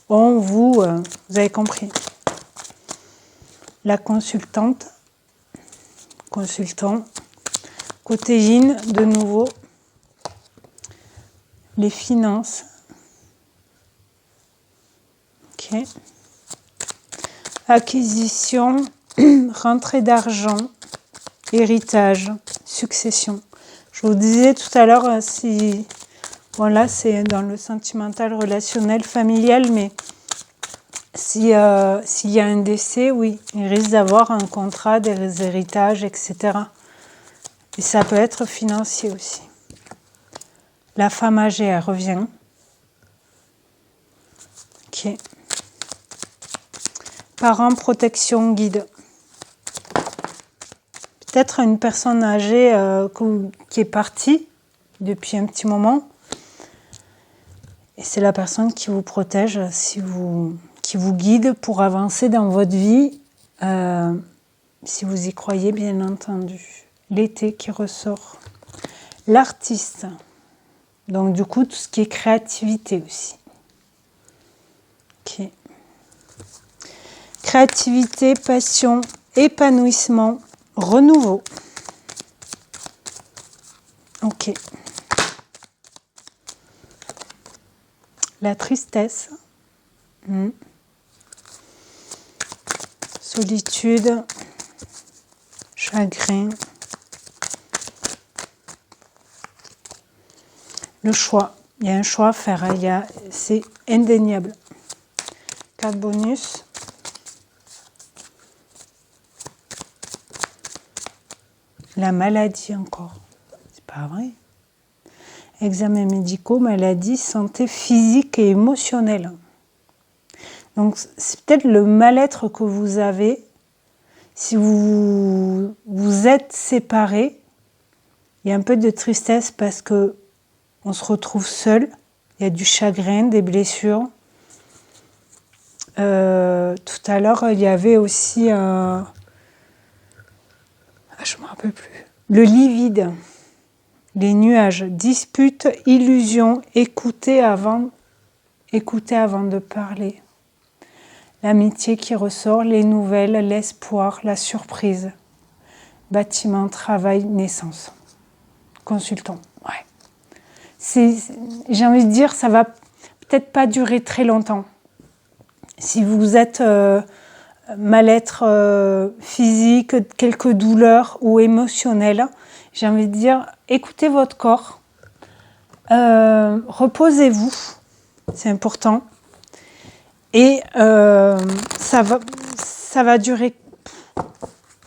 Bon, vous avez compris. La consultante, consultant. Côté yin, de nouveau, les finances. Ok. Acquisition, rentrée d'argent, héritage, succession. Je vous disais tout à l'heure, si voilà, c'est dans le sentimental, relationnel, familial, mais s'il y a un décès, oui, il risque d'avoir un contrat, des héritages, etc. Et ça peut être financier aussi. La femme âgée, elle revient. Ok. Parents, protection, guide. Peut-être une personne âgée qui est partie depuis un petit moment. Et c'est la personne qui vous protège, qui vous guide pour avancer dans votre vie si vous y croyez, bien entendu. L'été qui ressort. L'artiste. Donc, du coup, tout ce qui est créativité aussi. Ok. Créativité, passion, épanouissement, renouveau. Ok. La tristesse. Solitude. Chagrin. Le choix. Il y a un choix à faire. C'est indéniable. Carte bonus. La maladie encore. C'est pas vrai. Examens médicaux, maladie, santé physique et émotionnelle. Donc, c'est peut-être le mal-être que vous avez. Si vous êtes séparés, il y a un peu de tristesse parce que on se retrouve seul. Il y a du chagrin, des blessures. Tout à l'heure, il y avait aussi... je ne me rappelle plus. Le lit vide. Les nuages, disputes, illusions, écoutez avant de parler. L'amitié qui ressort, les nouvelles, l'espoir, la surprise. Bâtiment, travail, naissance. Consultant, ouais. J'ai envie de dire, ça va peut-être pas durer très longtemps. Si vous êtes mal-être physique, quelques douleurs ou émotionnelles, j'ai envie de dire, écoutez votre corps, reposez-vous, c'est important, et ça va durer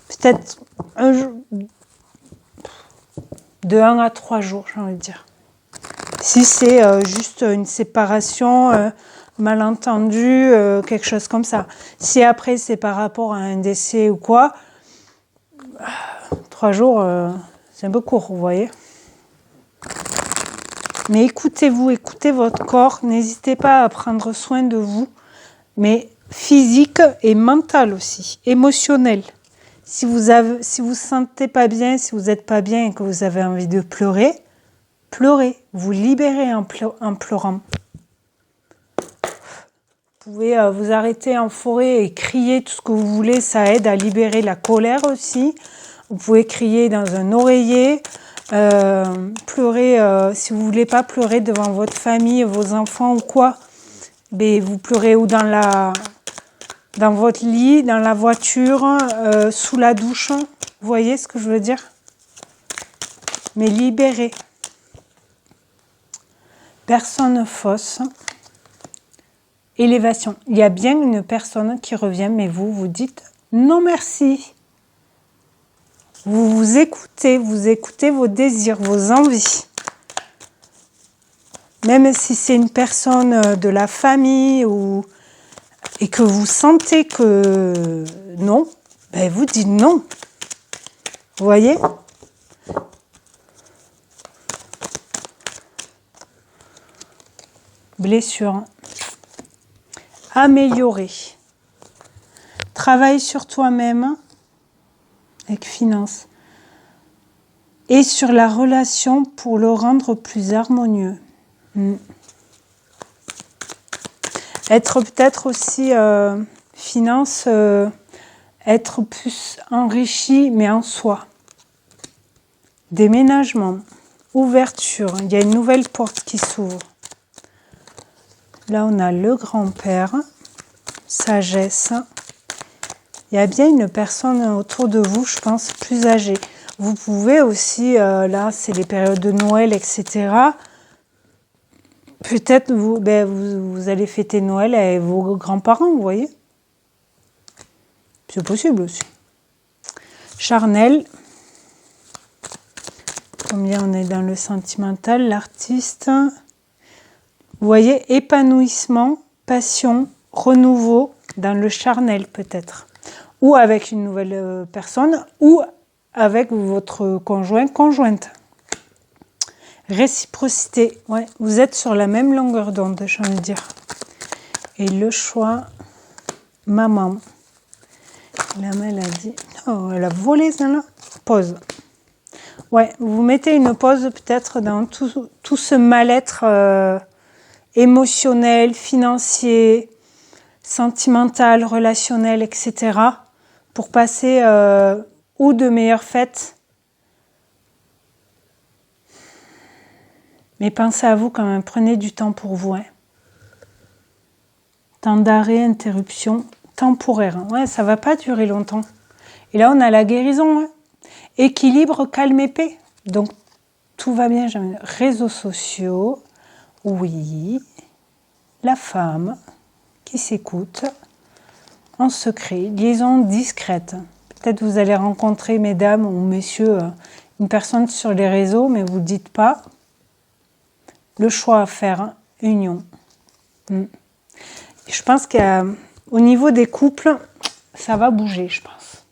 peut-être de 1 à 3 jours, j'ai envie de dire. Si c'est juste une séparation, malentendu, quelque chose comme ça. Si après c'est par rapport à un décès ou quoi, 3 jours, c'est un peu court, vous voyez. Mais écoutez-vous, écoutez votre corps, n'hésitez pas à prendre soin de vous, mais physique et mental aussi, émotionnel. Si vous sentez pas bien, si vous n'êtes pas bien et que vous avez envie de pleurer, pleurez, vous libérez en pleurant. Vous pouvez vous arrêter en forêt et crier tout ce que vous voulez, ça aide à libérer la colère aussi. Vous pouvez crier dans un oreiller, pleurer, si vous ne voulez pas pleurer devant votre famille, vos enfants ou quoi, mais vous pleurez ou dans votre lit, dans la voiture, sous la douche. Vous voyez ce que je veux dire? Mais libérez. Personne fausse. Élévation. Il y a bien une personne qui revient, mais vous dites non merci. Vous écoutez vos désirs, vos envies. Même si c'est une personne de la famille et que vous sentez que non, ben vous dites non. Vous voyez? Blessure. Améliorer. Travaille sur toi-même avec finance. Et sur la relation pour le rendre plus harmonieux. Être peut-être aussi finance, être plus enrichi mais en soi. Déménagement, ouverture, il y a une nouvelle porte qui s'ouvre. Là on a le grand-père, sagesse. Il y a bien une personne autour de vous, je pense, plus âgée. Vous pouvez aussi, là c'est les périodes de Noël, etc. Peut-être vous allez fêter Noël avec vos grands-parents, vous voyez. C'est possible aussi. Charnel. Combien on est dans le sentimental, l'artiste. Vous voyez, épanouissement, passion, renouveau dans le charnel peut-être. Ou avec une nouvelle personne, ou avec votre conjoint, conjointe. Réciprocité, ouais, vous êtes sur la même longueur d'onde, j'ai envie de dire. Et le choix, maman. La maladie, non Oh, elle a volé, celle-là. Pause. Ouais, vous mettez une pause peut-être dans tout ce mal-être émotionnel, financier, sentimental, relationnel, etc. pour passer ou de meilleures fêtes. Mais pensez à vous quand même, prenez du temps pour vous. Hein. Temps d'arrêt, interruption, temporaire. Hein. Ouais, ça va pas durer longtemps. Et là, on a la guérison. Hein. Équilibre, calme et paix. Donc, tout va bien. Réseaux sociaux, oui. La femme qui s'écoute en secret, liaison discrète. Peut-être vous allez rencontrer, mesdames ou messieurs, une personne sur les réseaux, mais vous ne dites pas. Le choix à faire, hein, union. Je pense qu'au niveau des couples, ça va bouger, je pense.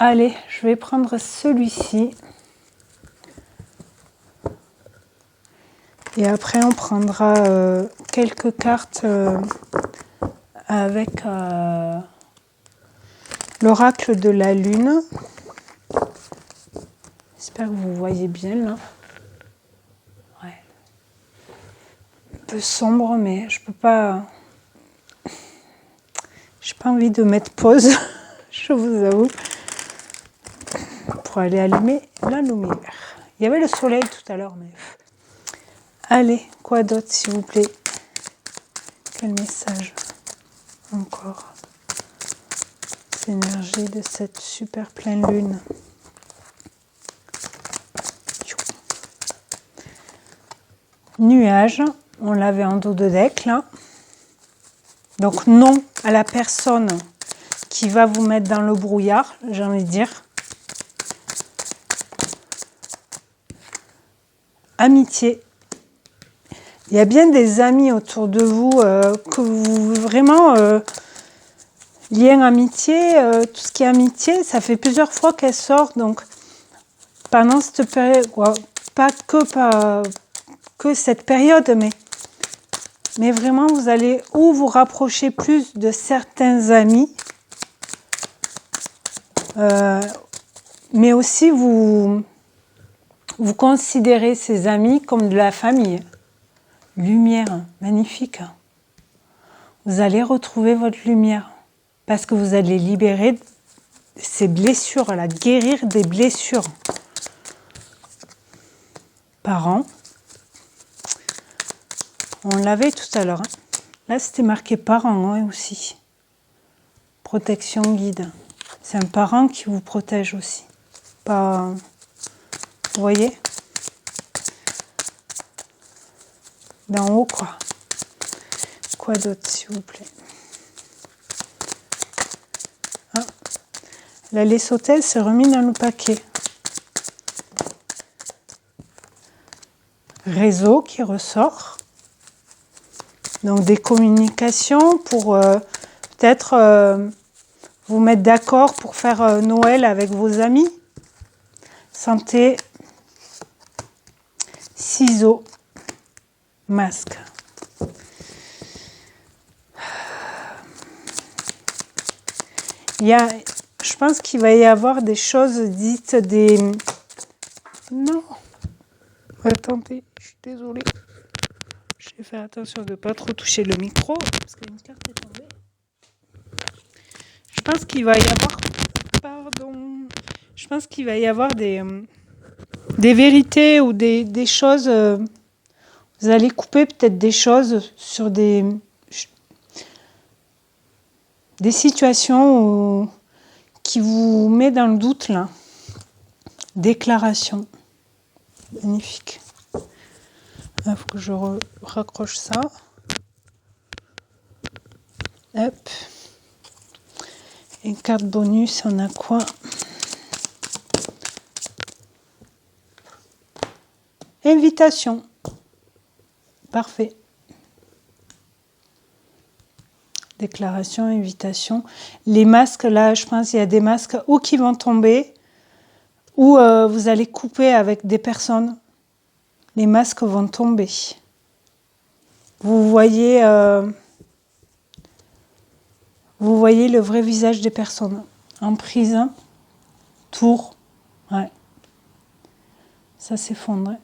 Allez, je vais prendre celui-ci. Et après, on prendra quelques cartes avec l'oracle de la lune. J'espère que vous voyez bien là. Ouais. Un peu sombre, mais je peux pas. J'ai pas envie de mettre pause, je vous avoue, pour aller allumer la lumière. Il y avait le soleil tout à l'heure, mais. Allez, quoi d'autre, s'il vous plaît? Quel message encore? L'énergie de cette super pleine lune. Nuage, on l'avait en dos de deck là. Donc non à la personne qui va vous mettre dans le brouillard, j'ai envie de dire. Amitié. Il y a bien des amis autour de vous que vous vraiment lien amitié, tout ce qui est amitié, ça fait plusieurs fois qu'elle sort. Donc pendant cette période, pas que cette période, mais vraiment vous allez ou vous rapprocher plus de certains amis, mais aussi vous considérez ces amis comme de la famille. Lumière, magnifique. Vous allez retrouver votre lumière parce que vous allez libérer ces blessures, là, guérir des blessures. Parents. On l'avait tout à l'heure. Hein. Là, c'était marqué parents hein, aussi. Protection guide. C'est un parent qui vous protège aussi. Pas, vous voyez? D'en haut, quoi. Quoi d'autre, s'il vous plaît? Ah. La laissotelle s'est remise dans le paquet. Réseau qui ressort. Donc des communications pour peut-être vous mettre d'accord pour faire Noël avec vos amis. Santé, ciseaux, masque. Je pense qu'il va y avoir des choses dites des... Non. Attendez, je suis désolée. Je vais faire attention de ne pas trop toucher le micro parce qu'une carte est tombée. Je pense qu'il va y avoir... Pardon. Je pense qu'il va y avoir des vérités ou des choses... vous allez couper peut-être des choses sur des situations qui vous met dans le doute là. Déclaration. Magnifique. Il faut que je raccroche ça. Hop. Et carte bonus, on a quoi? Invitation. Parfait. Déclaration, invitation. Les masques, là, je pense qu'il y a des masques ou qui vont tomber, ou vous allez couper avec des personnes. Les masques vont tomber. Vous voyez le vrai visage des personnes en prise. Tour. Ouais. Ça s'effondre.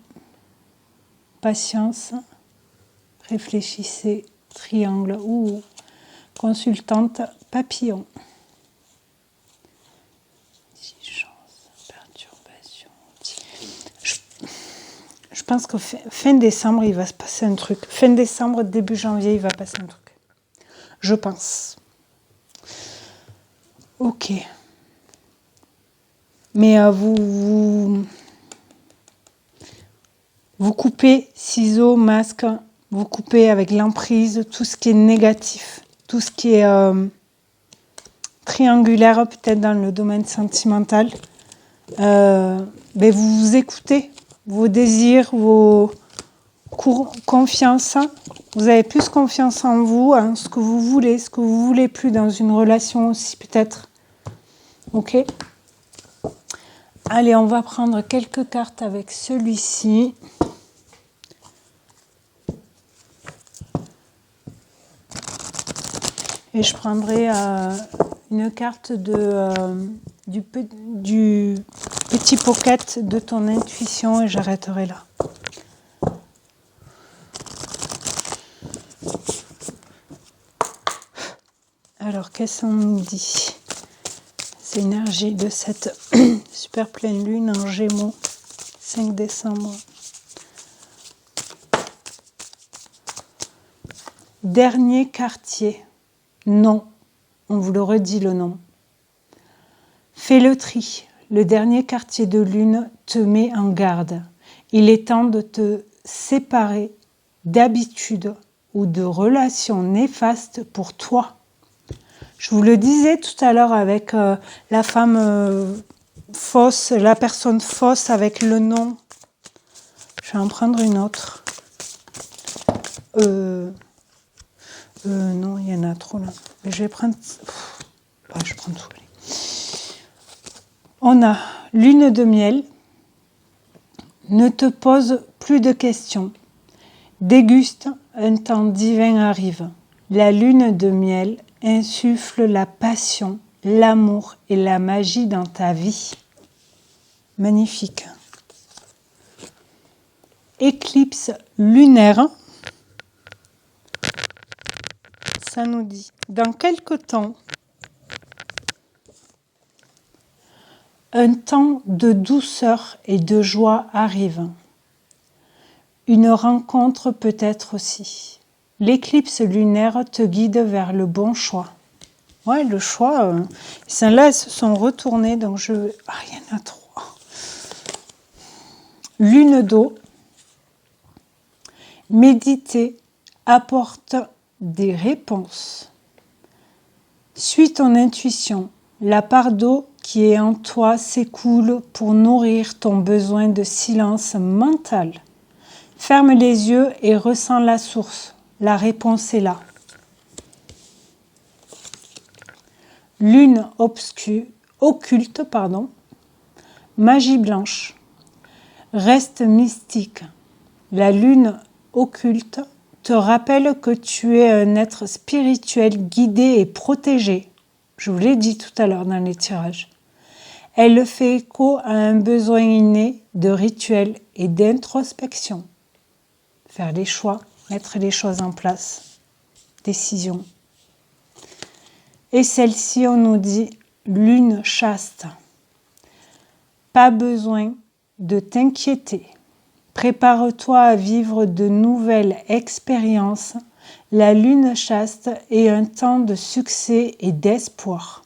Patience. Réfléchissez. Triangle. Ouh. Consultante. Papillon. Perturbation. Je pense qu'au fin décembre, il va se passer un truc. Fin décembre, début janvier, il va passer un truc. Je pense. Ok. Mais vous coupez ciseaux, masque, vous coupez avec l'emprise tout ce qui est négatif, tout ce qui est triangulaire, peut-être dans le domaine sentimental. Mais vous vous écoutez, vos désirs, vos confiance. Vous avez plus confiance en vous, en ce que vous voulez plus dans une relation aussi peut-être. Ok ? Allez, on va prendre quelques cartes avec celui-ci. Et je prendrai une carte du petit pocket de ton intuition et j'arrêterai là. Alors, qu'est-ce qu'on nous dit ? C'est l'énergie de cette super pleine lune en Gémeaux, 5 décembre. Dernier quartier. Non. On vous le redit le nom. Fais le tri. Le dernier quartier de lune te met en garde. Il est temps de te séparer d'habitudes ou de relations néfastes pour toi. Je vous le disais tout à l'heure avec la femme fausse, la personne fausse avec le nom. Je vais en prendre une autre. Non, il y en a trop là. Mais je vais prendre... Ouais, je prends tout. On a lune de miel. Ne te pose plus de questions. Déguste, un temps divin arrive. La lune de miel insuffle la passion, l'amour et la magie dans ta vie. Magnifique. Éclipse lunaire. Ça nous dit, dans quelque temps, un temps de douceur et de joie arrive. Une rencontre peut-être aussi. L'éclipse lunaire te guide vers le bon choix. Ouais, le choix, celles-là, elles se sont retournées, donc je... Ah, il y en a trois. Lune d'eau. Méditer apporte des réponses. Suis ton intuition. La part d'eau qui est en toi s'écoule pour nourrir ton besoin de silence mental. Ferme les yeux et ressens la source. La réponse est là. Lune occulte, magie blanche. Reste mystique. La lune occulte te rappelle que tu es un être spirituel guidé et protégé. Je vous l'ai dit tout à l'heure dans les tirages. Elle fait écho à un besoin inné de rituel et d'introspection. Faire les choix, mettre les choses en place. Décision. Et celle-ci, on nous dit lune chaste. Pas besoin de t'inquiéter. Prépare-toi à vivre de nouvelles expériences. La lune chaste est un temps de succès et d'espoir.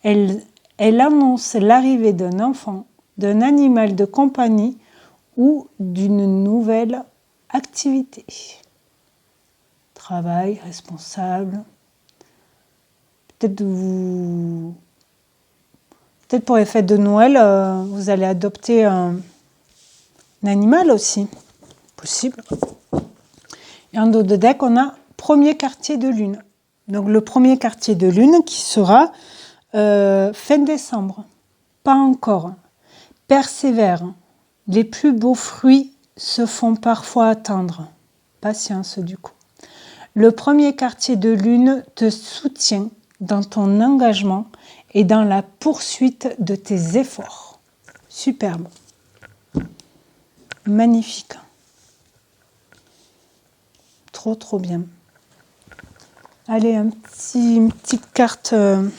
Elle annonce l'arrivée d'un enfant, d'un animal de compagnie ou d'une nouvelle activité. Travail, responsable. Peut-être pour les fêtes de Noël, vous allez adopter un animal aussi. Possible. Et en dos de deck, on a premier quartier de lune. Donc le premier quartier de lune qui sera fin décembre. Pas encore. Persévère. Les plus beaux fruits se font parfois attendre. Patience du coup. Le premier quartier de lune te soutient dans ton engagement et dans la poursuite de tes efforts. Superbe. Magnifique. Trop, trop bien. Allez, une petite carte de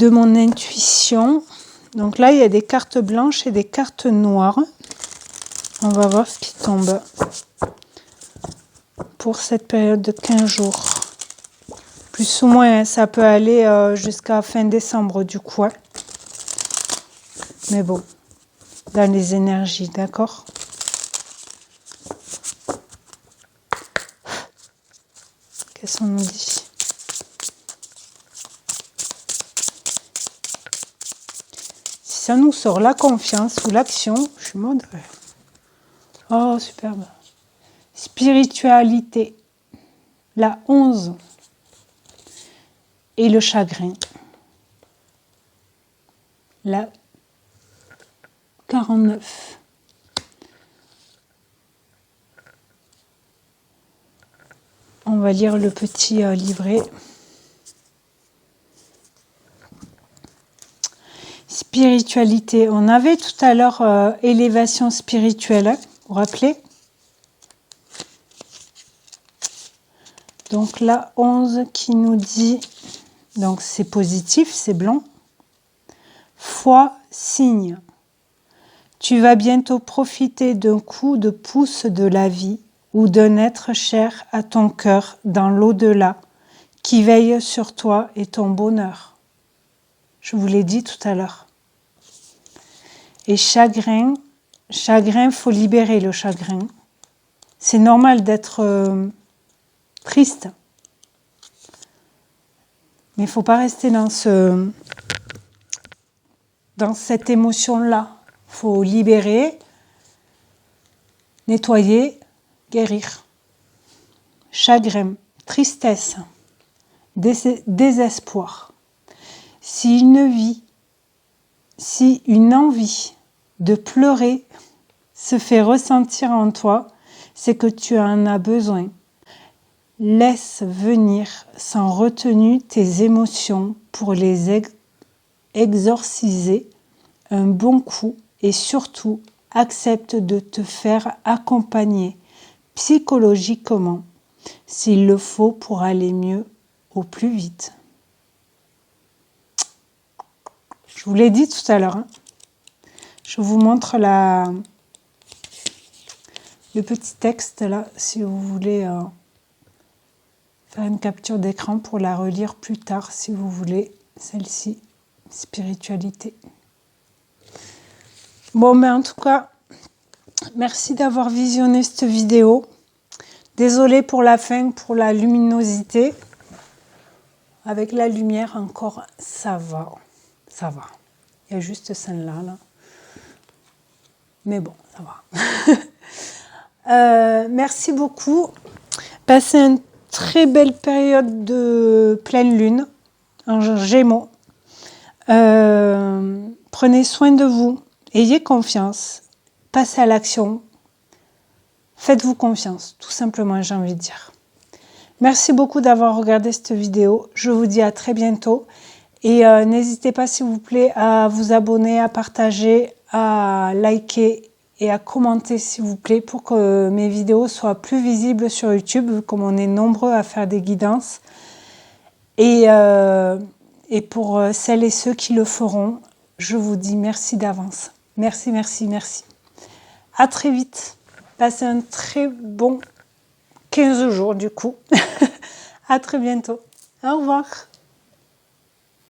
mon intuition. Donc là, il y a des cartes blanches et des cartes noires. On va voir ce qui tombe pour cette période de 15 jours. Plus ou moins, ça peut aller jusqu'à fin décembre du coup. Hein. Mais bon, dans les énergies, d'accord? Qu'est-ce qu'on nous dit? Si ça nous sort la confiance ou l'action, je suis mode. Oh, superbe. Spiritualité. La 11. Et le chagrin. La 49. On va lire le petit livret. Spiritualité. On avait tout à l'heure élévation spirituelle, hein, vous vous rappelez? Donc la 11 qui nous dit, donc c'est positif, c'est blanc. Foi, signe. Tu vas bientôt profiter d'un coup de pouce de la vie ou d'un être cher à ton cœur dans l'au-delà qui veille sur toi et ton bonheur. Je vous l'ai dit tout à l'heure. Et chagrin, faut libérer le chagrin. C'est normal d'être triste. Mais il ne faut pas rester dans cette émotion-là. Il faut libérer, nettoyer, guérir. Chagrin, tristesse, désespoir. Si une envie de pleurer se fait ressentir en toi, c'est que tu en as besoin. Laisse venir sans retenue tes émotions pour les exorciser un bon coup et surtout accepte de te faire accompagner psychologiquement s'il le faut pour aller mieux au plus vite. Je vous l'ai dit tout à l'heure. Hein. Je vous montre le petit texte là, si vous voulez faire une capture d'écran pour la relire plus tard, si vous voulez. Celle-ci, spiritualité. Bon, mais en tout cas, merci d'avoir visionné cette vidéo. Désolée pour la fin, pour la luminosité. Avec la lumière encore, ça va. Ça va. Il y a juste celle-là. Là. Mais bon, ça va. Merci beaucoup. Passez une très belle période de pleine lune en Gémeaux. Prenez soin de vous. Ayez confiance. Passez à l'action. Faites-vous confiance, tout simplement, j'ai envie de dire. Merci beaucoup d'avoir regardé cette vidéo. Je vous dis à très bientôt. Et n'hésitez pas, s'il vous plaît, à vous abonner, à partager, à liker et à commenter, s'il vous plaît, pour que mes vidéos soient plus visibles sur YouTube, comme on est nombreux à faire des guidances. Et pour celles et ceux qui le feront, je vous dis merci d'avance. Merci, merci, merci. À très vite. Passez un très bon 15 jours du coup. À très bientôt. Au revoir.